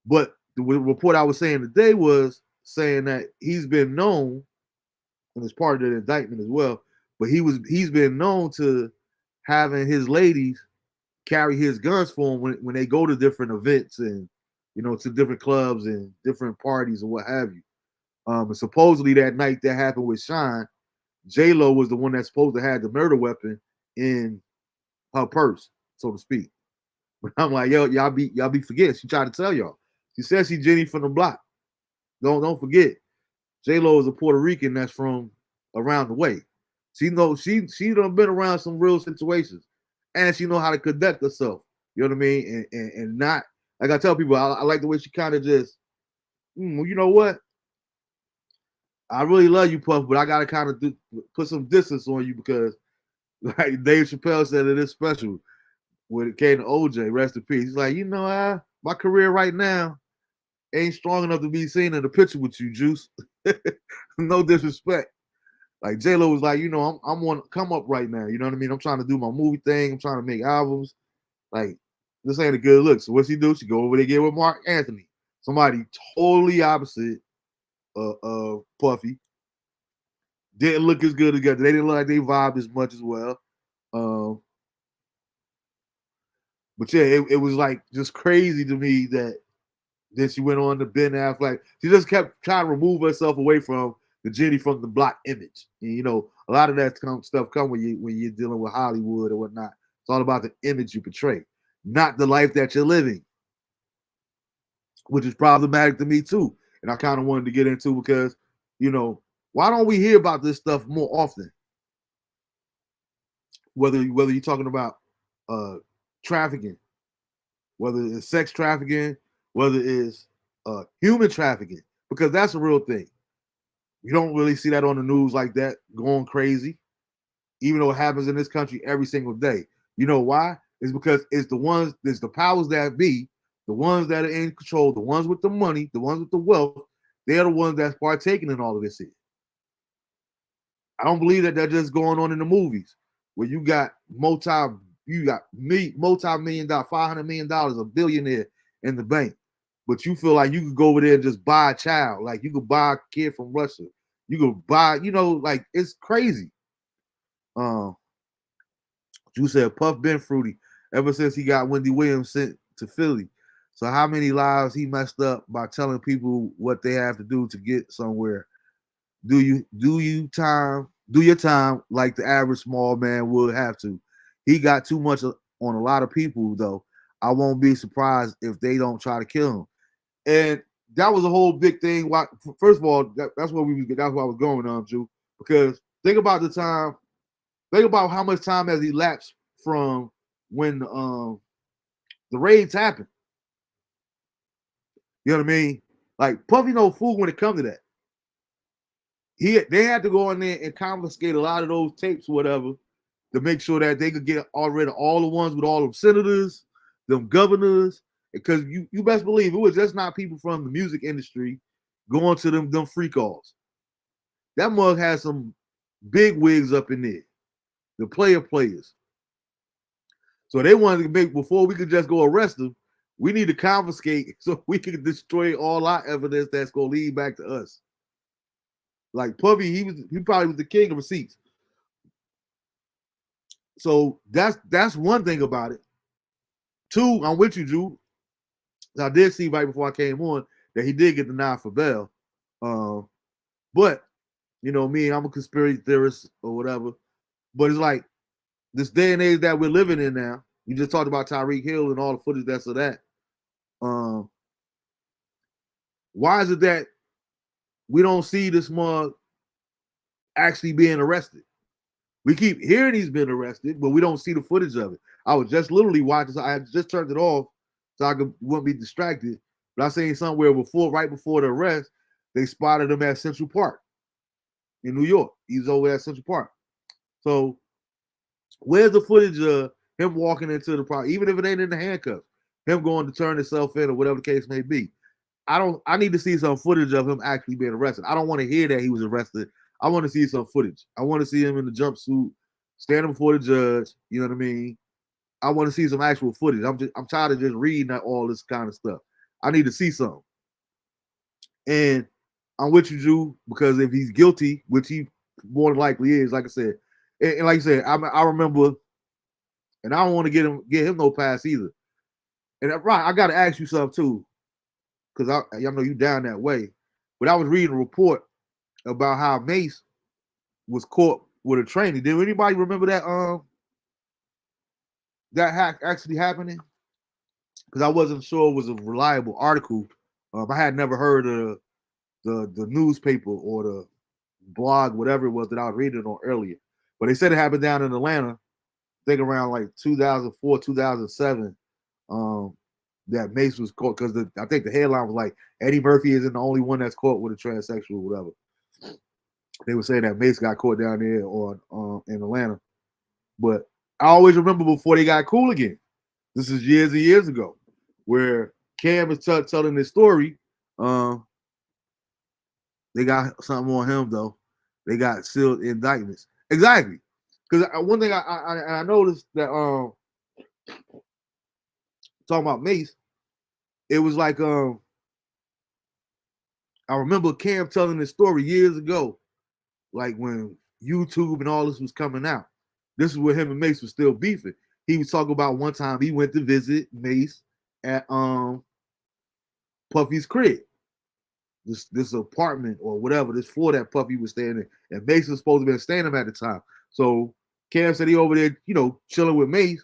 But the report I was saying today was saying that he's been known, and it's part of the indictment as well, but he's been known to having his ladies carry his guns for him when they go to different events and, you know, to different clubs and different parties or what have you. And supposedly that night that happened with Shine, J-Lo was the one that's supposed to have the murder weapon in her purse, so to speak. But I'm like, yo, y'all be forgetting. She tried to tell y'all. She said she Jenny from the block. Don't forget. J-Lo is a Puerto Rican that's from around the way. She knows she done been around some real situations. And she know how to conduct herself. You know what I mean? And not, like I tell people, I like the way she kind of just, you know what? I really love you, Puff, but I gotta kind of put some distance on you because, like Dave Chappelle said, it is special when it came to OJ. Rest in peace. He's like, you know, my career right now ain't strong enough to be seen in the picture with you, Juice. No disrespect. Like J-Lo was like, you know, I'm on come up right now. You know what I mean? I'm trying to do my movie thing. I'm trying to make albums. Like, this ain't a good look. So what's she do? She go over there get with Mark Anthony, somebody totally opposite of Puffy. Didn't look as good together. They didn't look like they vibed as much as well. But yeah, it was like just crazy to me that then she went on to Ben Affleck. She just kept trying to remove herself away from the Jenny from the block image. And, you know, a lot of that stuff come when you're dealing with Hollywood or whatnot. It's all about the image you portray, not the life that you're living, which is problematic to me too. And I kind of wanted to get into because, you know, why don't we hear about this stuff more often? Whether you're talking about trafficking, whether it's sex trafficking, whether it's human trafficking, because that's a real thing. You don't really see that on the news like that going crazy, even though it happens in this country every single day. You know why? It's because it's the powers that be, the ones that are in control, the ones with the money, the ones with the wealth. They're the ones that's partaking in all of this here. I don't believe that that's just going on in the movies where you got multi-million dollar, $500 million, a billionaire in the bank, but you feel like you could go over there and just buy a child, like you could buy a kid from Russia, you could buy, you know, like it's crazy. You said Puff been fruity ever since he got Wendy Williams sent to Philly. So how many lives he messed up by telling people what they have to do to get somewhere? Do your time like the average small man would have to. He got too much on a lot of people though. I won't be surprised if they don't try to kill him. And that was a whole big thing. Why? First of all, that's why I was going on, Drew, because Think about the time. Think about how much time has elapsed from when the raids happened. You know what I mean? Like Puffy no fool when it comes to that. They had to go in there and confiscate a lot of those tapes, or whatever, to make sure that they could get rid of all the ones with all them senators, them governors, because you best believe it was just not people from the music industry going to them free calls. That mug had some big wigs up in there, the players. So they wanted to make, before we could just go arrest them, we need to confiscate so we can destroy all our evidence that's gonna lead back to us. Like Puffy, he probably was the king of receipts. So that's one thing about it. Two, I'm with you, Drew. I did see right before I came on that he did get denied for bail. But you know me, I'm a conspiracy theorist or whatever. But it's like this day and age that we're living in now. You just talked about Tyreek Hill and all the footage that's of that. Why is it that we don't see this mug actually being arrested? We keep hearing he's been arrested, but we don't see the footage of it. I was just literally watching. I had just turned it off so I wouldn't be distracted. But I seen somewhere right before the arrest, they spotted him at Central Park in New York. He's over at Central Park. So where's the footage of him walking into the park, even if it ain't in the handcuffs, him going to turn himself in or whatever the case may be? I need to see some footage of him actually being arrested. I don't want to hear that he was arrested. I want to see some footage. I want to see him in the jumpsuit, standing before the judge. You know what I mean? I want to see some actual footage. I'm tired of just reading all this kind of stuff. I need to see something. And I'm with you, Drew, because if he's guilty, which he more than likely is, like I said, and like I said, I remember, and I don't want to get him no pass either. And right, I got to ask you something too, because I know you down that way. But I was reading a report about how Mace was caught with a trainee. Did anybody remember that hack actually happening? Because I wasn't sure it was a reliable article. I had never heard of the newspaper or the blog, whatever it was that I was reading on earlier. But they said it happened down in Atlanta, I think around like 2004, 2007. That Mace was caught because I think the headline was like Eddie Murphy isn't the only one that's caught with a transsexual, or whatever. They were saying that Mace got caught down there in Atlanta. But I always remember before they got cool again. This is years and years ago, where Cam is telling this story. They got something on him though. They got sealed indictments. Exactly. Because one thing I noticed that talking about Mace, it was like I remember Cam telling this story years ago, like when YouTube and all this was coming out. This is where him and Mace was still beefing. He was talking about one time he went to visit Mace at Puffy's crib. This apartment or whatever, this floor that Puffy was staying in. And Mace was supposed to be staying him at the time. So Cam said he over there, chilling with Mace.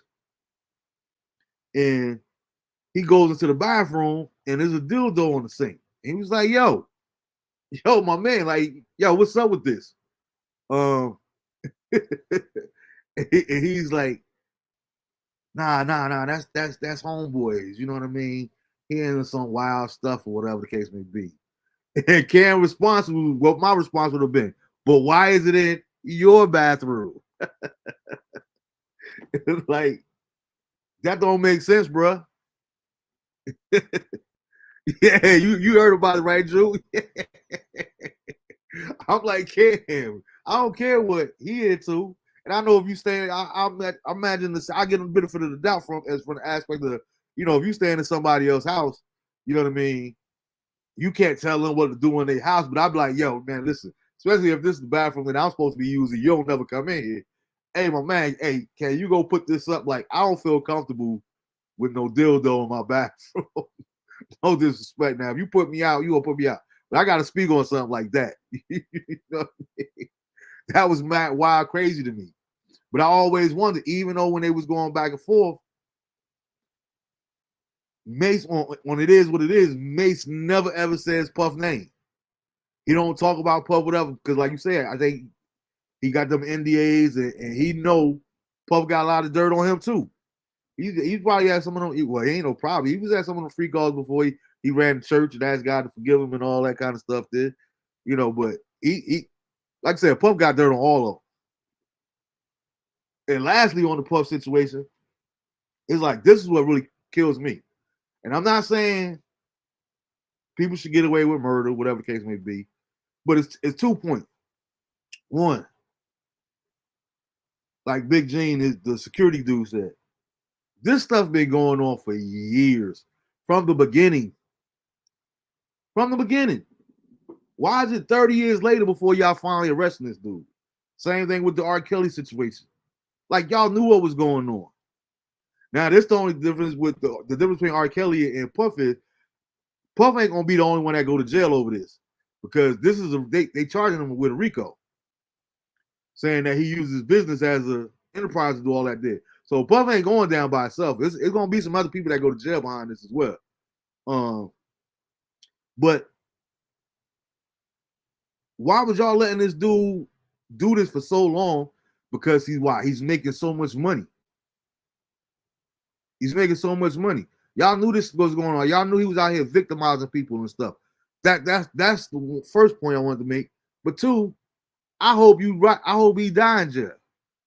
And he goes into the bathroom and there's a dildo on the sink. And he was like, yo, my man, like, yo, what's up with this? And he's like, nah, that's homeboys. You know what I mean? He into some wild stuff or whatever the case may be. And Cam response, what my response would have been, but why is it in your bathroom? Like, that don't make sense, bro. Yeah, you heard about it, right, Drew? I'm like, Cam, I don't care what he into. And I know if you stay, I imagine this, I get a benefit of the doubt from the aspect of, if you staying in somebody else's house, you know what I mean? You can't tell them what to do in their house, but I'd be like, yo, man, listen, especially if this is the bathroom that I'm supposed to be using, you don't never come in here. Hey, my man, hey, can you go put this up? Like, I don't feel comfortable with no dildo in my bathroom. No disrespect. Now, if you put me out, you gonna put me out. But I gotta speak on something like that. You know what I mean? That was mad wild crazy to me. But I always wondered, even though when they was going back and forth, Mace, when it is what it is, Mace never ever says Puff's name. He don't talk about Puff, whatever, because like you said, I think He got them NDAs, and he know Puff got a lot of dirt on him too. He probably had some of them. Well, he ain't no problem. He was at some of them free calls before he ran the church and asked God to forgive him and all that kind of stuff. There, but he like I said, Puff got dirt on all of them. And lastly, on the Puff situation, it's like this is what really kills me. And I'm not saying people should get away with murder, whatever the case may be, but it's 2 points. One, like Big Gene, is the security dude said, this stuff been going on for years, from the beginning. From the beginning. Why is it 30 years later before y'all finally arresting this dude? Same thing with the R. Kelly situation. Like y'all knew what was going on. Now, this the only difference with the difference between R. Kelly and Puff is Puff ain't gonna be the only one that go to jail over this, because this is they charging him with a RICO, saying that he uses business as an enterprise to do all that there. So Puff ain't going down by itself. It's gonna be some other people that go to jail behind this as well. But why was y'all letting this dude do this for so long? Because he's making so much money. He's making so much money. Y'all knew this was going on. Y'all knew he was out here victimizing people and stuff. That's the first point I wanted to make. But two, I hope he die in jail,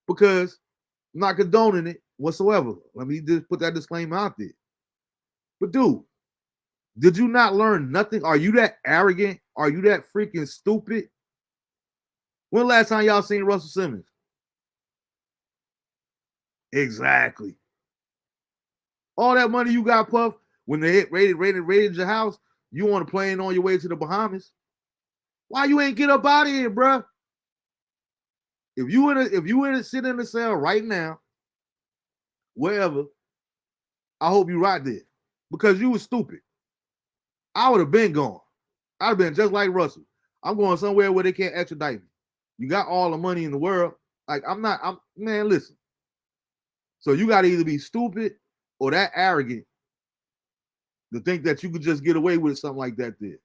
because I'm not condoning it whatsoever. Let me just put that disclaimer out there. But dude, did you not learn nothing? Are you that arrogant? Are you that freaking stupid? When last time y'all seen Russell Simmons? Exactly. All that money you got, Puff, when they raided your house, you on a plane on your way to the Bahamas. Why you ain't get up out of here, bruh? If you in a sit in the cell right now, wherever, I hope you right there, because you was stupid. I would have been gone. I'd have been just like Russell. I'm going somewhere where they can't extradite me. You got all the money in the world. Like, man, listen. So you got to either be stupid or that arrogant to think that you could just get away with something like that there.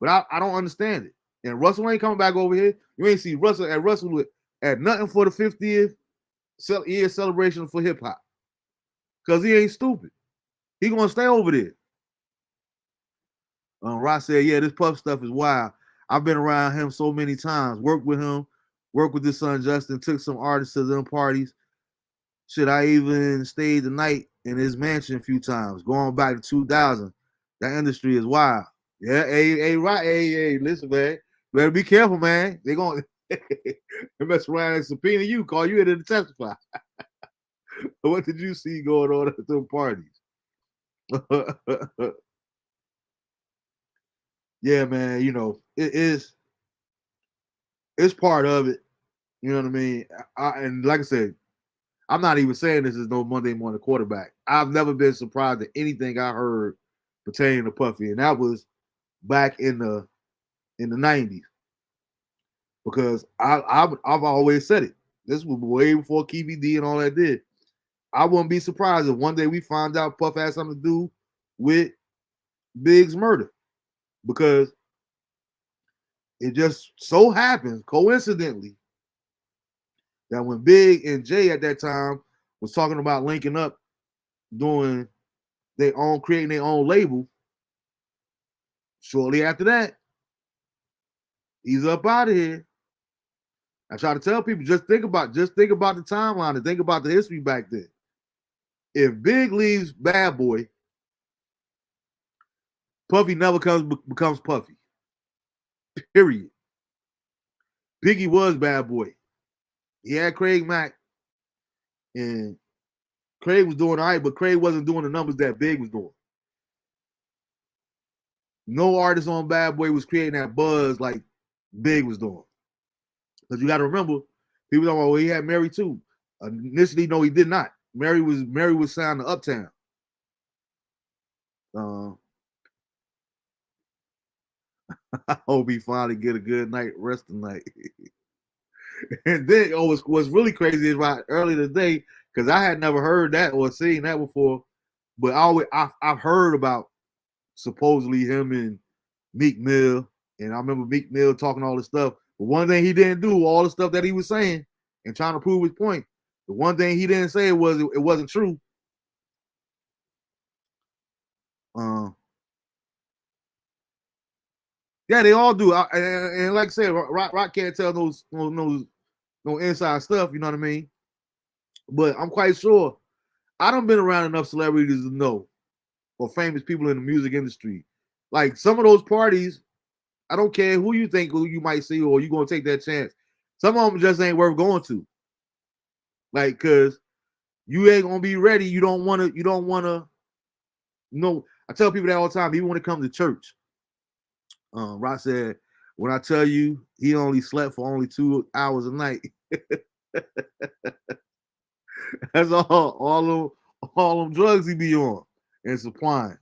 But I don't understand it. And Russell ain't coming back over here. You ain't see Russell at nothing for the 50th year celebration for hip hop, because he ain't stupid. He gonna stay over there. Ross said, yeah, this Puff stuff is wild. I've been around him so many times, worked with him, worked with his son Justin, took some artists to them parties. Shit, I even stayed the night in his mansion a few times, going back to 2000. That industry is wild. Yeah, hey, listen, man. Better be careful, man. They gonna mess around and subpoena you, call you in to testify. What did you see going on at them parties? Yeah, man, it's part of it. You know what I mean? And like I said, I'm not even saying this is no Monday morning quarterback. I've never been surprised at anything I heard pertaining to Puffy, and that was back in the 90s. Because I've always said it. This was way before KVD and all that did. I wouldn't be surprised if one day we find out Puff had something to do with Big's murder, because it just so happens, coincidentally, that when Big and Jay at that time was talking about linking up, creating their own label, shortly after that, he's up out of here. I try to tell people, just think about the timeline and think about the history back then. If Big leaves Bad Boy, Puffy never becomes Puffy. Period. Biggie was Bad Boy. He had Craig Mack, and Craig was doing all right, but Craig wasn't doing the numbers that Big was doing. No artist on Bad Boy was creating that buzz like Big was doing. Because you got to remember, people talking about, well, he had Mary too. Initially, no, he did not. Mary was signed to Uptown. I hope he finally get a good night rest tonight. And then, what's really crazy is right earlier today, because I had never heard that or seen that before, but I've heard about supposedly him and Meek Mill, and I remember Meek Mill talking all this stuff, But one thing he didn't do, all the stuff that he was saying and trying to prove his point, the one thing he didn't say was it wasn't true. Yeah, they all do. And like I said, Rock can't tell no inside stuff. You know what I mean? But I'm quite sure I done been around enough celebrities to know, or famous people in the music industry. Like some of those parties, I don't care who you think who you might see, or you gonna take that chance. Some of them just ain't worth going to. Like, cause you ain't gonna be ready. You don't wanna. No, I tell people that all the time. Even when it comes to church, Rock said, "When I tell you he only slept for only 2 hours a night, that's all them drugs he be on and supplying.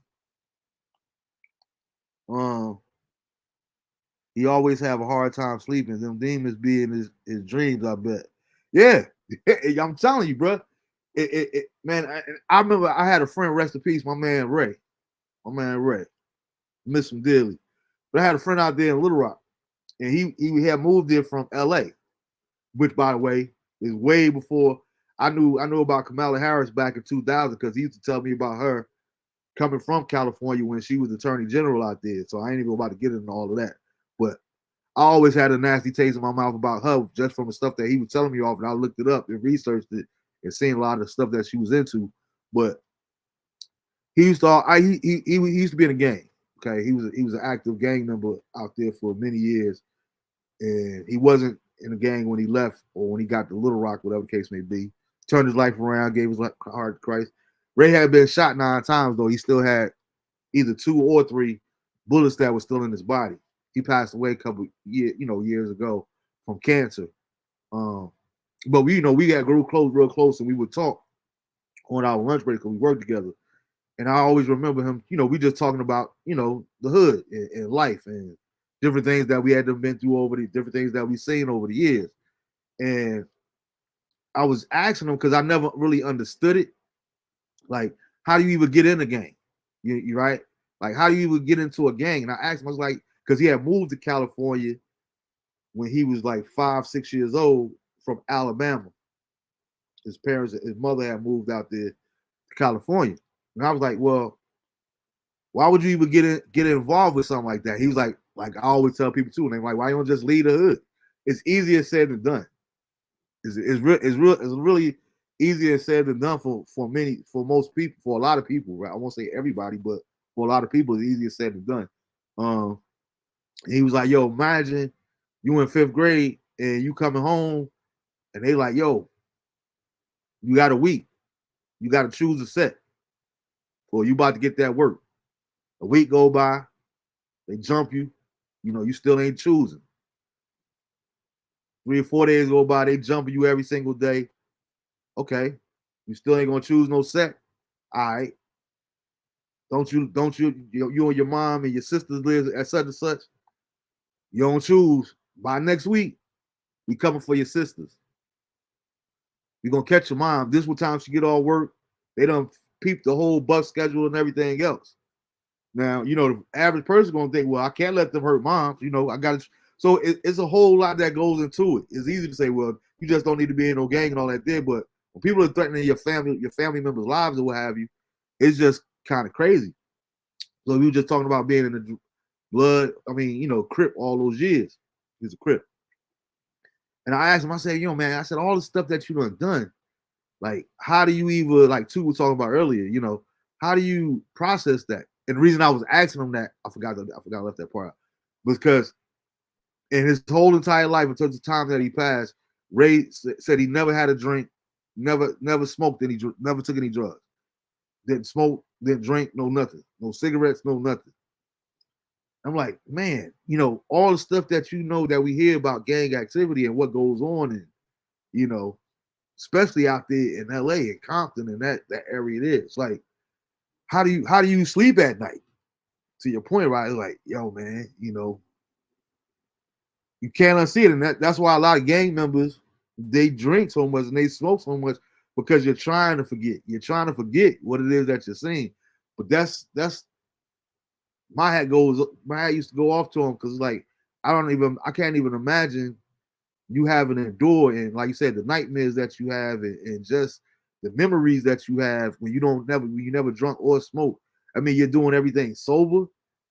He always have a hard time sleeping. Them demons be in his dreams, I bet. Yeah, I'm telling you, bro. Man, I remember I had a friend, rest in peace, my man Ray. Miss him dearly. But I had a friend out there in Little Rock, and he had moved there from L.A., which, by the way, is way before I knew about Kamala Harris back in 2000, because he used to tell me about her coming from California when she was Attorney General out there. So I ain't even about to get into all of that. But I always had a nasty taste in my mouth about her just from the stuff that he was telling me off, and I looked it up and researched it and seen a lot of the stuff that she was into. But he used to he used to be in a gang. Okay, he was an active gang member out there for many years, and he wasn't in the gang when he left or when he got to Little Rock, whatever the case may be. Turned his life around, gave his heart to Christ. Ray had been shot 9 times, though. He still had either 2 or 3 bullets that were still in his body. He passed away a couple years ago from cancer. But we got grew close, real close, and we would talk on our lunch break because we worked together. And I always remember him, we just talking about, the hood and life and different things that we had been through over the different things that we've seen over the years. And I was asking him because I never really understood it. Like, how do you even get in a gang? You right? Like, how do you even get into a gang? And I asked him, I was like, because he had moved to California when he was like 5, 6 years old from Alabama. His mother had moved out there to California. And I was like, well, why would you even get involved with something like that? He was like I always tell people too, and they're like, why you don't just leave the hood? It's easier said than done. It's really easier said than done for most people, for a lot of people, right? I won't say everybody, but for a lot of people, it's easier said than done. He was like, yo, imagine you in 5th grade and you coming home and they like, yo, you got a week. You got to choose a set. Or you about to get that work. A week go by, they jump you. You still ain't choosing. 3 or 4 days go by, they jumping you every single day. Okay, you still ain't gonna choose no set. All right. Don't you and your mom and your sisters live at such and such? You don't choose. By next week, we coming for your sisters. You're gonna catch your mom. This is what time she get all work. They done peep the whole bus schedule and everything else. Now, the average person gonna think, well, I can't let them hurt mom. I got to. So it's a whole lot that goes into it. It's easy to say, well, you just don't need to be in no gang and all that there. But when people are threatening your family members' lives or what have you, it's just kind of crazy. So we were just talking about being in the blood. I mean, Crip all those years. He's a Crip. And I asked him, I said, man, I said, all the stuff that you done, like, how do you even, like Tu was talking about earlier, how do you process that? And the reason I was asking him that, I forgot I left that part out, because in his whole entire life, in terms of time that he passed, Ray said he never had a drink, never smoked never took any drugs, didn't smoke, didn't drink, no nothing, no cigarettes, no nothing. I'm like, man, all the stuff that that we hear about gang activity and what goes on, and especially out there in LA and Compton and that area it is. Like, how do you sleep at night? To your point, right? It's like, yo, man, you can't unsee it. And that's why a lot of gang members, they drink so much and they smoke so much, because you're trying to forget. You're trying to forget what it is that you're seeing. But that's my hat used to go off to him, because like, I can't even imagine you having to endure, and like you said, the nightmares that you have, and just the memories that you have when you never drunk or smoke. I mean, you're doing everything sober,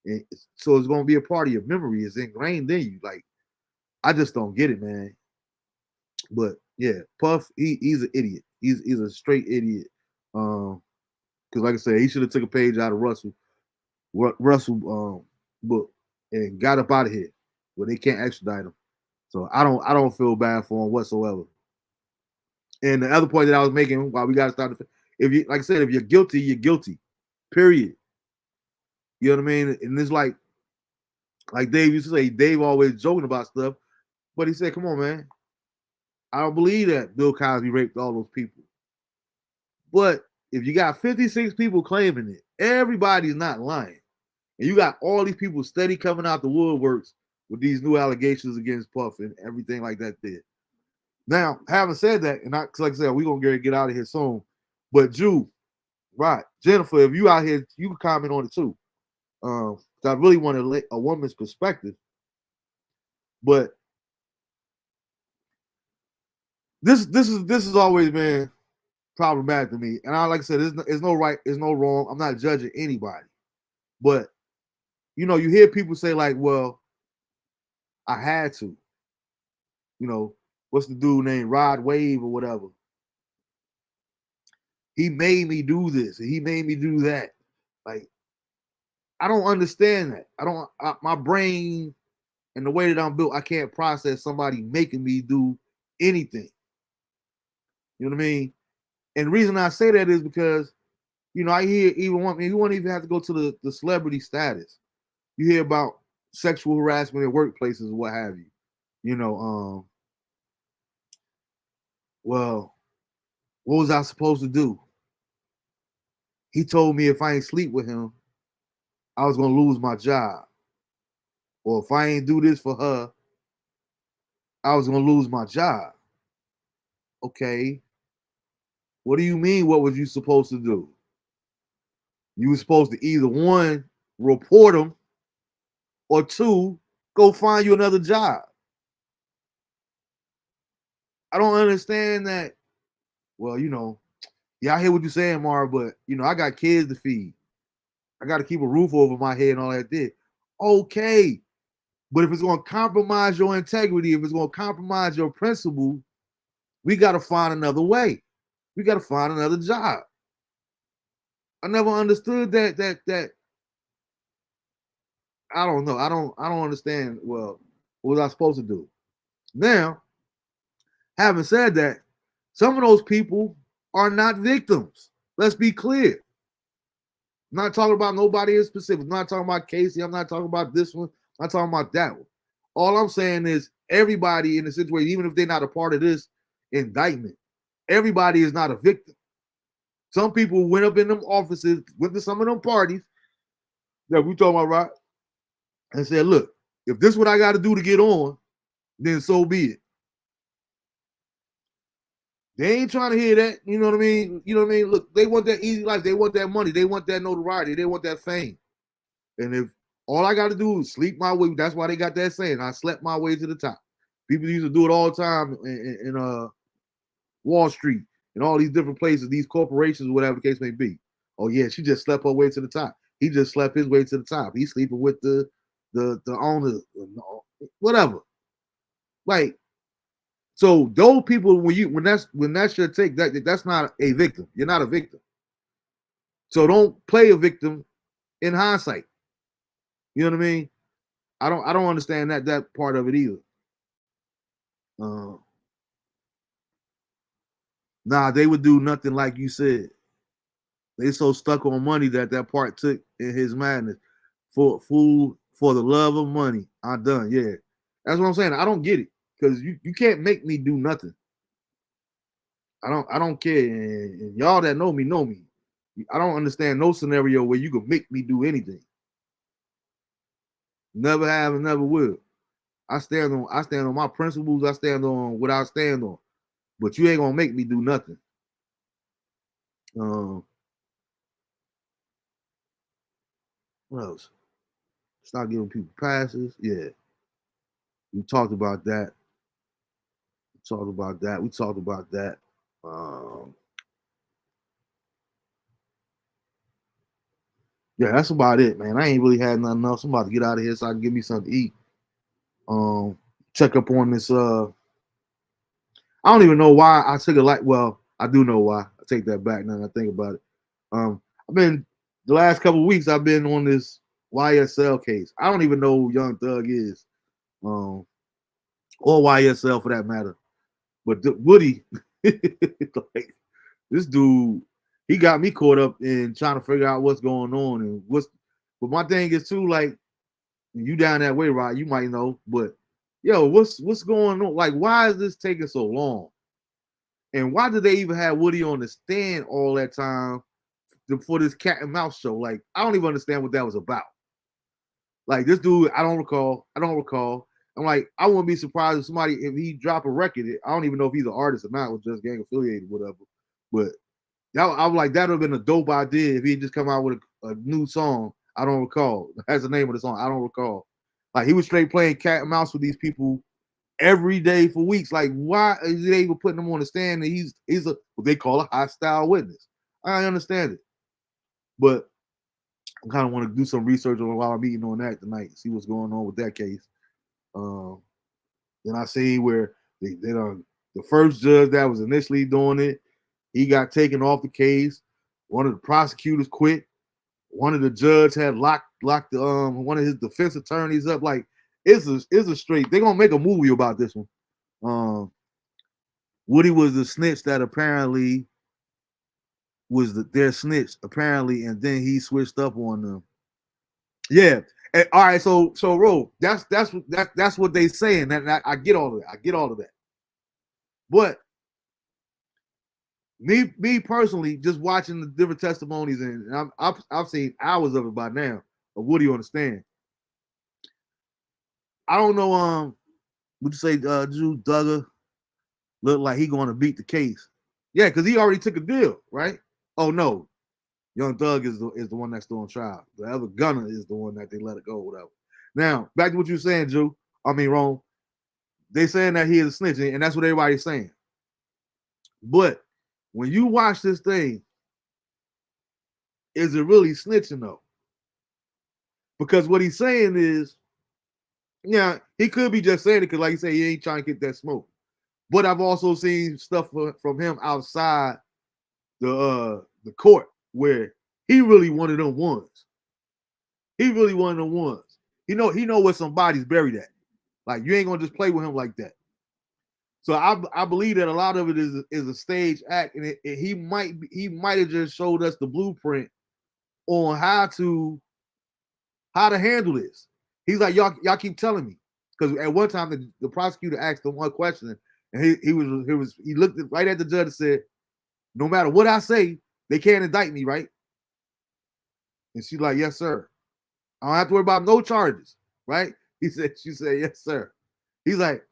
and so it's gonna be a part of your memory. It's ingrained in you. Like, I just don't get it, man. But yeah, Puff, he's an idiot. He's a straight idiot. Because like I said, he should have took a page out of Russell book and got up out of here, where they can't extradite him. So I don't feel bad for him whatsoever. And the other point that I was making, while we got to start, if you, like I said, if you're guilty, you're guilty. Period. You know what I mean? And it's like Dave used to say, Dave always joking about stuff, but he said, "Come on, man, I don't believe that Bill Cosby raped all those people." But if you got 56 people claiming it, everybody's not lying. And you got all these people steady coming out the woodworks with these new allegations against Puff and everything like that there. Now, having said that, and like I said, we're going to get out of here soon. But Jew, right, Jennifer, if you out here, you can comment on it too. I really want to let a woman's perspective. But this has always been problematic to me. And like I said, there's no right, there's no wrong. I'm not judging anybody. But you hear people say like, well, I had to. What's the dude named Rod Wave or whatever? He made me do this and he made me do that. Like, I don't understand that. My brain and the way that I'm built, I can't process somebody making me do anything. You know what I mean? And the reason I say that is because, I hear you won't even have to go to the celebrity status. You hear about sexual harassment in workplaces, what have you. Well, what was I supposed to do? He told me if I ain't sleep with him, I was gonna lose my job. Or if I ain't do this for her, I was gonna lose my job. Okay. What do you mean? What was you supposed to do? You were supposed to either one, report him, or two, go find you another job. I don't understand that. Well, yeah, I hear what you're saying, Marv, but I got kids to feed. I got to keep a roof over my head and all that. There, okay, but if it's going to compromise your integrity, if it's going to compromise your principle, we got to find another way. We got to find another job. I never understood that. I don't know. I don't understand. Well, what was I supposed to do? Now, having said that, some of those people are not victims. Let's be clear. I'm not talking about nobody in specific. I'm not talking about Casey. I'm not talking about this one. I'm not talking about that one. All I'm saying is everybody in the situation, even if they're not a part of this indictment, everybody is not a victim. Some people went up in them offices, went to some of them parties that we talking about, right? And said, look, if this is what I got to do to get on, then so be it. They ain't trying to hear that. You know what I mean? You know what I mean? Look, they want that easy life. They want that money. They want that notoriety. They want that fame. And if all I got to do is sleep my way, that's why they got that saying, I slept my way to the top. People used to do it all the time in Wall Street and all these different places, these corporations, whatever the case may be. Oh yeah, she just slept her way to the top. He just slept his way to the top. He's sleeping with the owner, whatever. Like, so those people, when that's your take, that's not a victim. You're not a victim. So don't play a victim in hindsight. You know what I mean? I don't understand that part of it either. Uh, they would do nothing like you said. They so stuck on money that part took in his madness. For food, for the love of money, I'm done. Yeah, that's what I'm saying. I don't get it because you can't make me do nothing. I don't care. And y'all that know me. I don't understand no scenario where you can make me do anything. Never have and never will. I stand on my principles. I stand on what I stand on. But you ain't gonna make me do nothing. Um, what else? Start giving people passes. Yeah. We talked about that. We talked about that. We talked about that. Yeah, that's about it, man. I ain't really had nothing else. I'm about to get out of here so I can give me something to eat. Check up on this. I don't even know why I took it like. Well, I do know why. I take that back now that I think about it. I've been the last couple of weeks. I've been on this YSL case. I don't even know who Young Thug is, or YSL for that matter. But Woody, like this dude, he got me caught up in trying to figure out what's going on and what's. But my thing is too, like you down that way, right? You might know, but yo, what's going on? Like, why is this taking so long? And why did they even have Woody on the stand all that time for this cat and mouse show? Like, I don't even understand what that was about. Like this dude, I don't recall. I don't recall. I'm like, I wouldn't be surprised if he drop a record. I don't even know if he's an artist or not, or just gang affiliated, whatever. But I'm like, that would have been a dope idea if he just come out with a new song. I don't recall. That's the name of the song. I don't recall. Like he was straight playing cat and mouse with these people every day for weeks. Like, why is they even putting him on the stand? And he's what they call a hostile witness. I understand it, but I kind of want to do some research on while I'm eating on that tonight. See what's going on with that case. Um, then I see where the first judge that was initially doing it, he got taken off the case. One of the prosecutors quit. One of the judge had locked the one of his defense attorneys up. Like it's a straight. They're gonna make a movie about this one. Woody was the snitch that apparently was their snitch apparently, and then he switched up on them. Yeah. And, all right. So Ro, that's what they saying. That I get all of that. I get all of that. But me personally, just watching the different testimonies, and I've seen hours of it by now of Woody on the stand. I don't know. Would you say Drew Duggar looked like he going to beat the case? Yeah, because he already took a deal, right? Oh no, Young Thug is the one that's still on trial. The other Gunner is the one that they let it go, whatever. Now back to what you're saying, Drew. I mean, Rome. They saying that he is a snitch, and that's what everybody's saying. But when you watch this thing, is it really snitching though? Because what he's saying is, yeah, he could be just saying it because, like you say, he ain't trying to get that smoke. But I've also seen stuff from him outside the court where he really one of them ones. He really one of them ones. He know where somebody's buried at. Like you ain't gonna just play with him like that. So I believe that a lot of it is a stage act, and he might have just showed us the blueprint on how to handle this. He's like y'all keep telling me because at one time the prosecutor asked him one question, and he looked right at the judge and said, "No matter what I say, they can't indict me, right?" And she's like, "Yes, sir. I don't have to worry about no charges, right?" She said, "Yes, sir." He's like,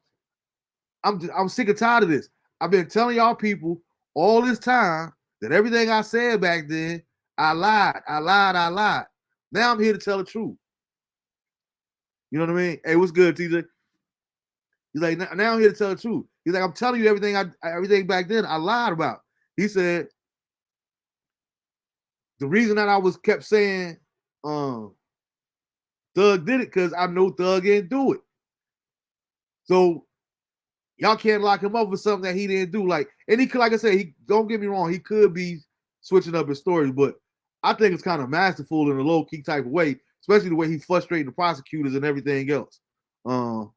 I'm sick and tired of this. I've been telling y'all people all this time that everything I said back then, I lied. Now I'm here to tell the truth. You know what I mean? Hey, what's good, TJ? He's like, now I'm here to tell the truth. He's like, I'm telling you everything back then I lied about. He said, the reason that I was kept saying Thug did it because I know Thug didn't do it. So y'all can't lock him up for something that he didn't do. Like, and he could, like I said, he don't get me wrong, he could be switching up his stories, but I think it's kind of masterful in a low key type of way, especially the way he frustrating the prosecutors and everything else. Now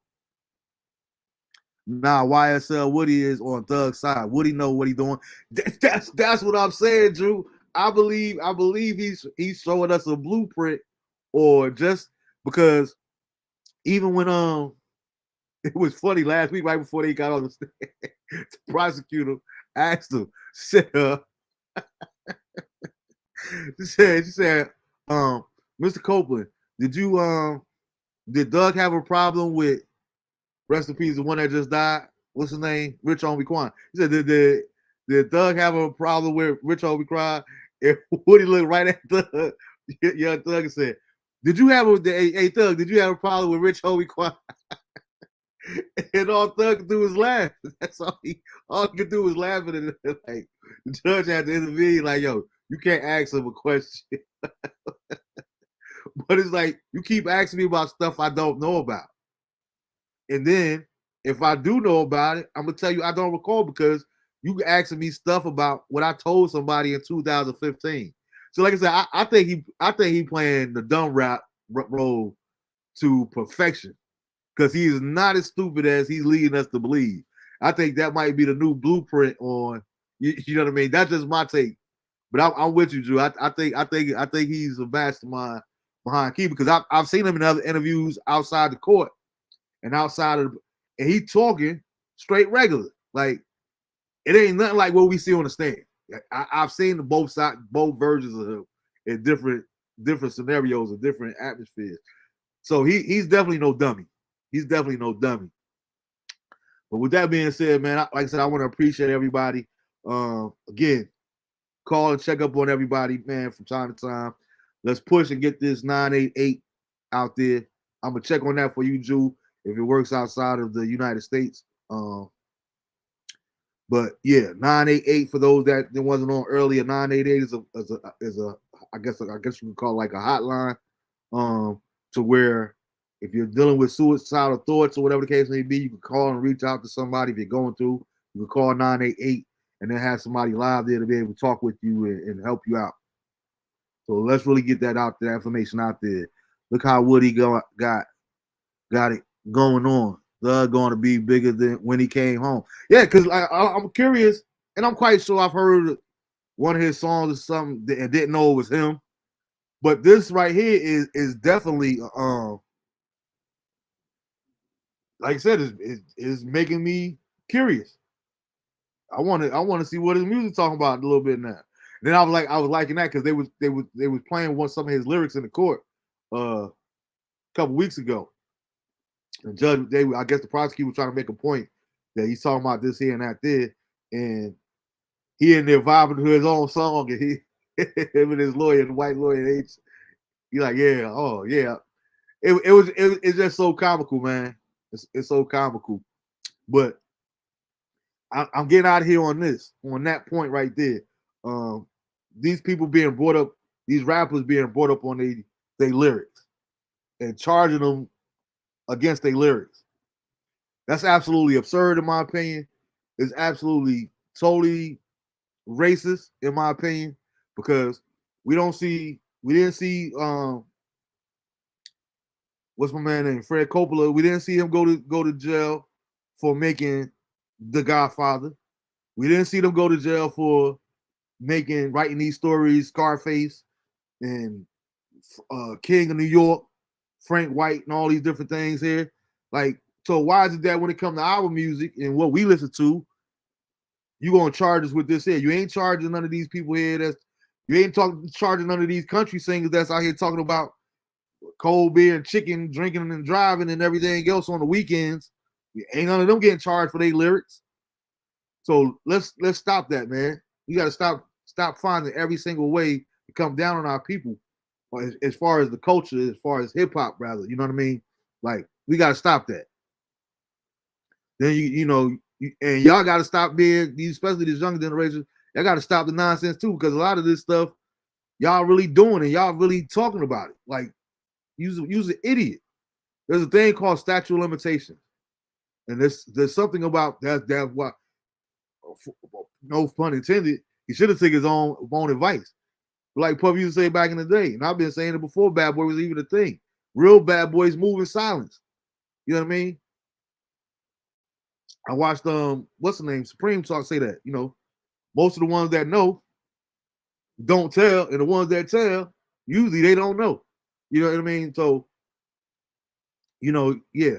YSL Woody is on Thug's side. Woody know what he's doing. That's what I'm saying, Drew. I believe he's showing us a blueprint, or just because even when it was funny last week, right before they got on the stand, the prosecutor asked him, she said, Mr. Copeland, did Doug have a problem with, rest in peace, the one that just died? What's his name? Rich Homie Quan. He said, did Doug have a problem with Rich Homie Quan? And Woody looked right at Doug, young Thug, and said, hey Thug, did you have a problem with Rich Homie Quan? And all Thug could do was laugh. That's all he could do was laugh at it. Like the judge had to intervene, like, yo, you can't ask him a question. But it's like you keep asking me about stuff I don't know about. And then if I do know about it, I'm gonna tell you I don't recall because you asking me stuff about what I told somebody in 2015. So like I said, I think he playing the dumb rap role to perfection because he is not as stupid as he's leading us to believe. I think that might be the new blueprint on you know what I mean. That's just my take, but I'm with you, Drew. I think he's a mastermind behind key because I've seen him in other interviews outside the court and outside of and he talking straight regular. Like it ain't nothing like what we see on the stand. I've seen the both versions of him in different scenarios and different atmospheres. So he's definitely no dummy. He's definitely no dummy. But with that being said, man, like I said, I want to appreciate everybody. Again, call and check up on everybody, man, from time to time. Let's push and get this 988 out there. I'm gonna check on that for you, Jew, if it works outside of the United States. But yeah, 988 for those that wasn't on earlier. 988 is a I guess you can call it like a hotline. To where if you're dealing with suicidal thoughts or whatever the case may be, you can call and reach out to somebody. If you're going through, you can call 988 and then have somebody live there to be able to talk with you and help you out. So let's really get that out there, information out there. Look how Woody got it going on. They're going to be bigger than when he came home. Yeah, because I'm curious, and I'm quite sure I've heard one of his songs or something and didn't know it was him. But this right here is definitely like I said, is making me curious. I want to see what his music talking about a little bit now. And then I was liking that because they was playing some of his lyrics in the court a couple weeks ago. And judge, I guess the prosecutor was trying to make a point that he's talking about this here and that there, and he in there vibing to his own song, and him and his lawyer, the white lawyer, he's like, yeah, oh yeah, it's just so comical, man. It's so comical, but I'm getting out of here on that point right there. These people being brought up, these rappers being brought up on their lyrics and charging them against their lyrics. That's absolutely absurd in my opinion. It's absolutely totally racist in my opinion because we didn't see what's my man name? Fred Coppola. We didn't see him go to jail for making The Godfather. We didn't see them go to jail for writing these stories, Scarface and King of New York, Frank White, and all these different things here. Like, so why is it that when it comes to our music and what we listen to, you gonna charge us with this here? You ain't charging none of these people here. You ain't charging none of these country singers that's out here talking about cold beer and chicken, drinking and driving and everything else on the weekends. Ain't none of them getting charged for their lyrics. So let's stop that, man. You got to stop finding every single way to come down on our people, as far as the culture, as far as hip hop, rather. You know what I mean? Like we got to stop that. Then and y'all got to stop being especially this younger generation. Y'all got to stop the nonsense too, because a lot of this stuff y'all really doing and y'all really talking about it. Like you's an idiot. There's a thing called statute of limitations, and there's something about that. What no pun intended. He should have taken his own advice. Like Puffy used to say back in the day, and I've been saying it before Bad Boy was even a thing. Real bad boys move in silence. You know what I mean? I watched what's the name? Supreme Talk say that. You know, most of the ones that know don't tell, and the ones that tell, usually they don't know. You know what I mean? So, yeah.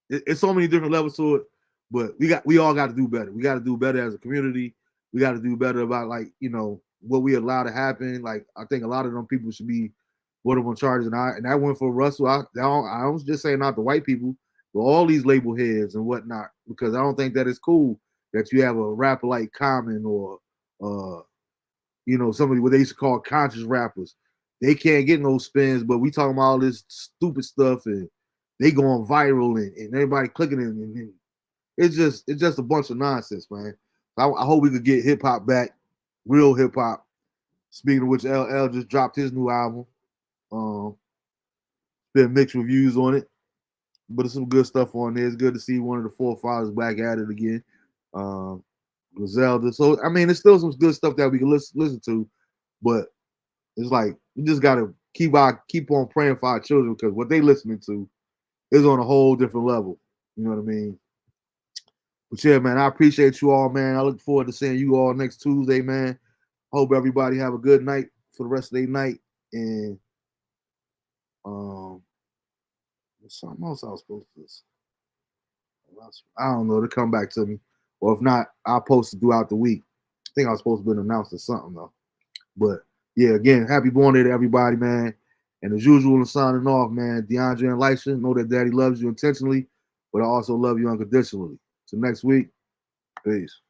It's so many different levels to it, but we all got to do better. We got to do better as a community. We got to do better about what we allow to happen. Like I think a lot of them people should be put up on charges, and that went for Russell. I was just saying not the white people, but all these label heads and whatnot, because I don't think that it's cool that you have a rapper like Common or somebody what they used to call conscious rappers. They can't get no spins, but we talking about all this stupid stuff and they going viral and everybody clicking it, and it's just a bunch of nonsense, man. I hope we could get hip hop back, real hip hop. Speaking of which, LL just dropped his new album. Um, been mixed reviews on it, but there's some good stuff on there. It's good to see one of the forefathers back at it again. Griselda. So I mean, there's still some good stuff that we can listen to, but it's like we just gotta keep on praying for our children because what they listening to is on a whole different level. You know what I mean? But yeah, man, I appreciate you all, man. I look forward to seeing you all next Tuesday, man. Hope everybody have a good night for the rest of their night. And there's something else I was supposed to. I don't know. To come back to me, or if not, I'll post it throughout the week. I think I was supposed to be announcing something though. But yeah, again, happy born day to everybody, man. And as usual, in signing off, man, DeAndre and Elisha, know that Daddy loves you intentionally, but I also love you unconditionally. So next week, peace.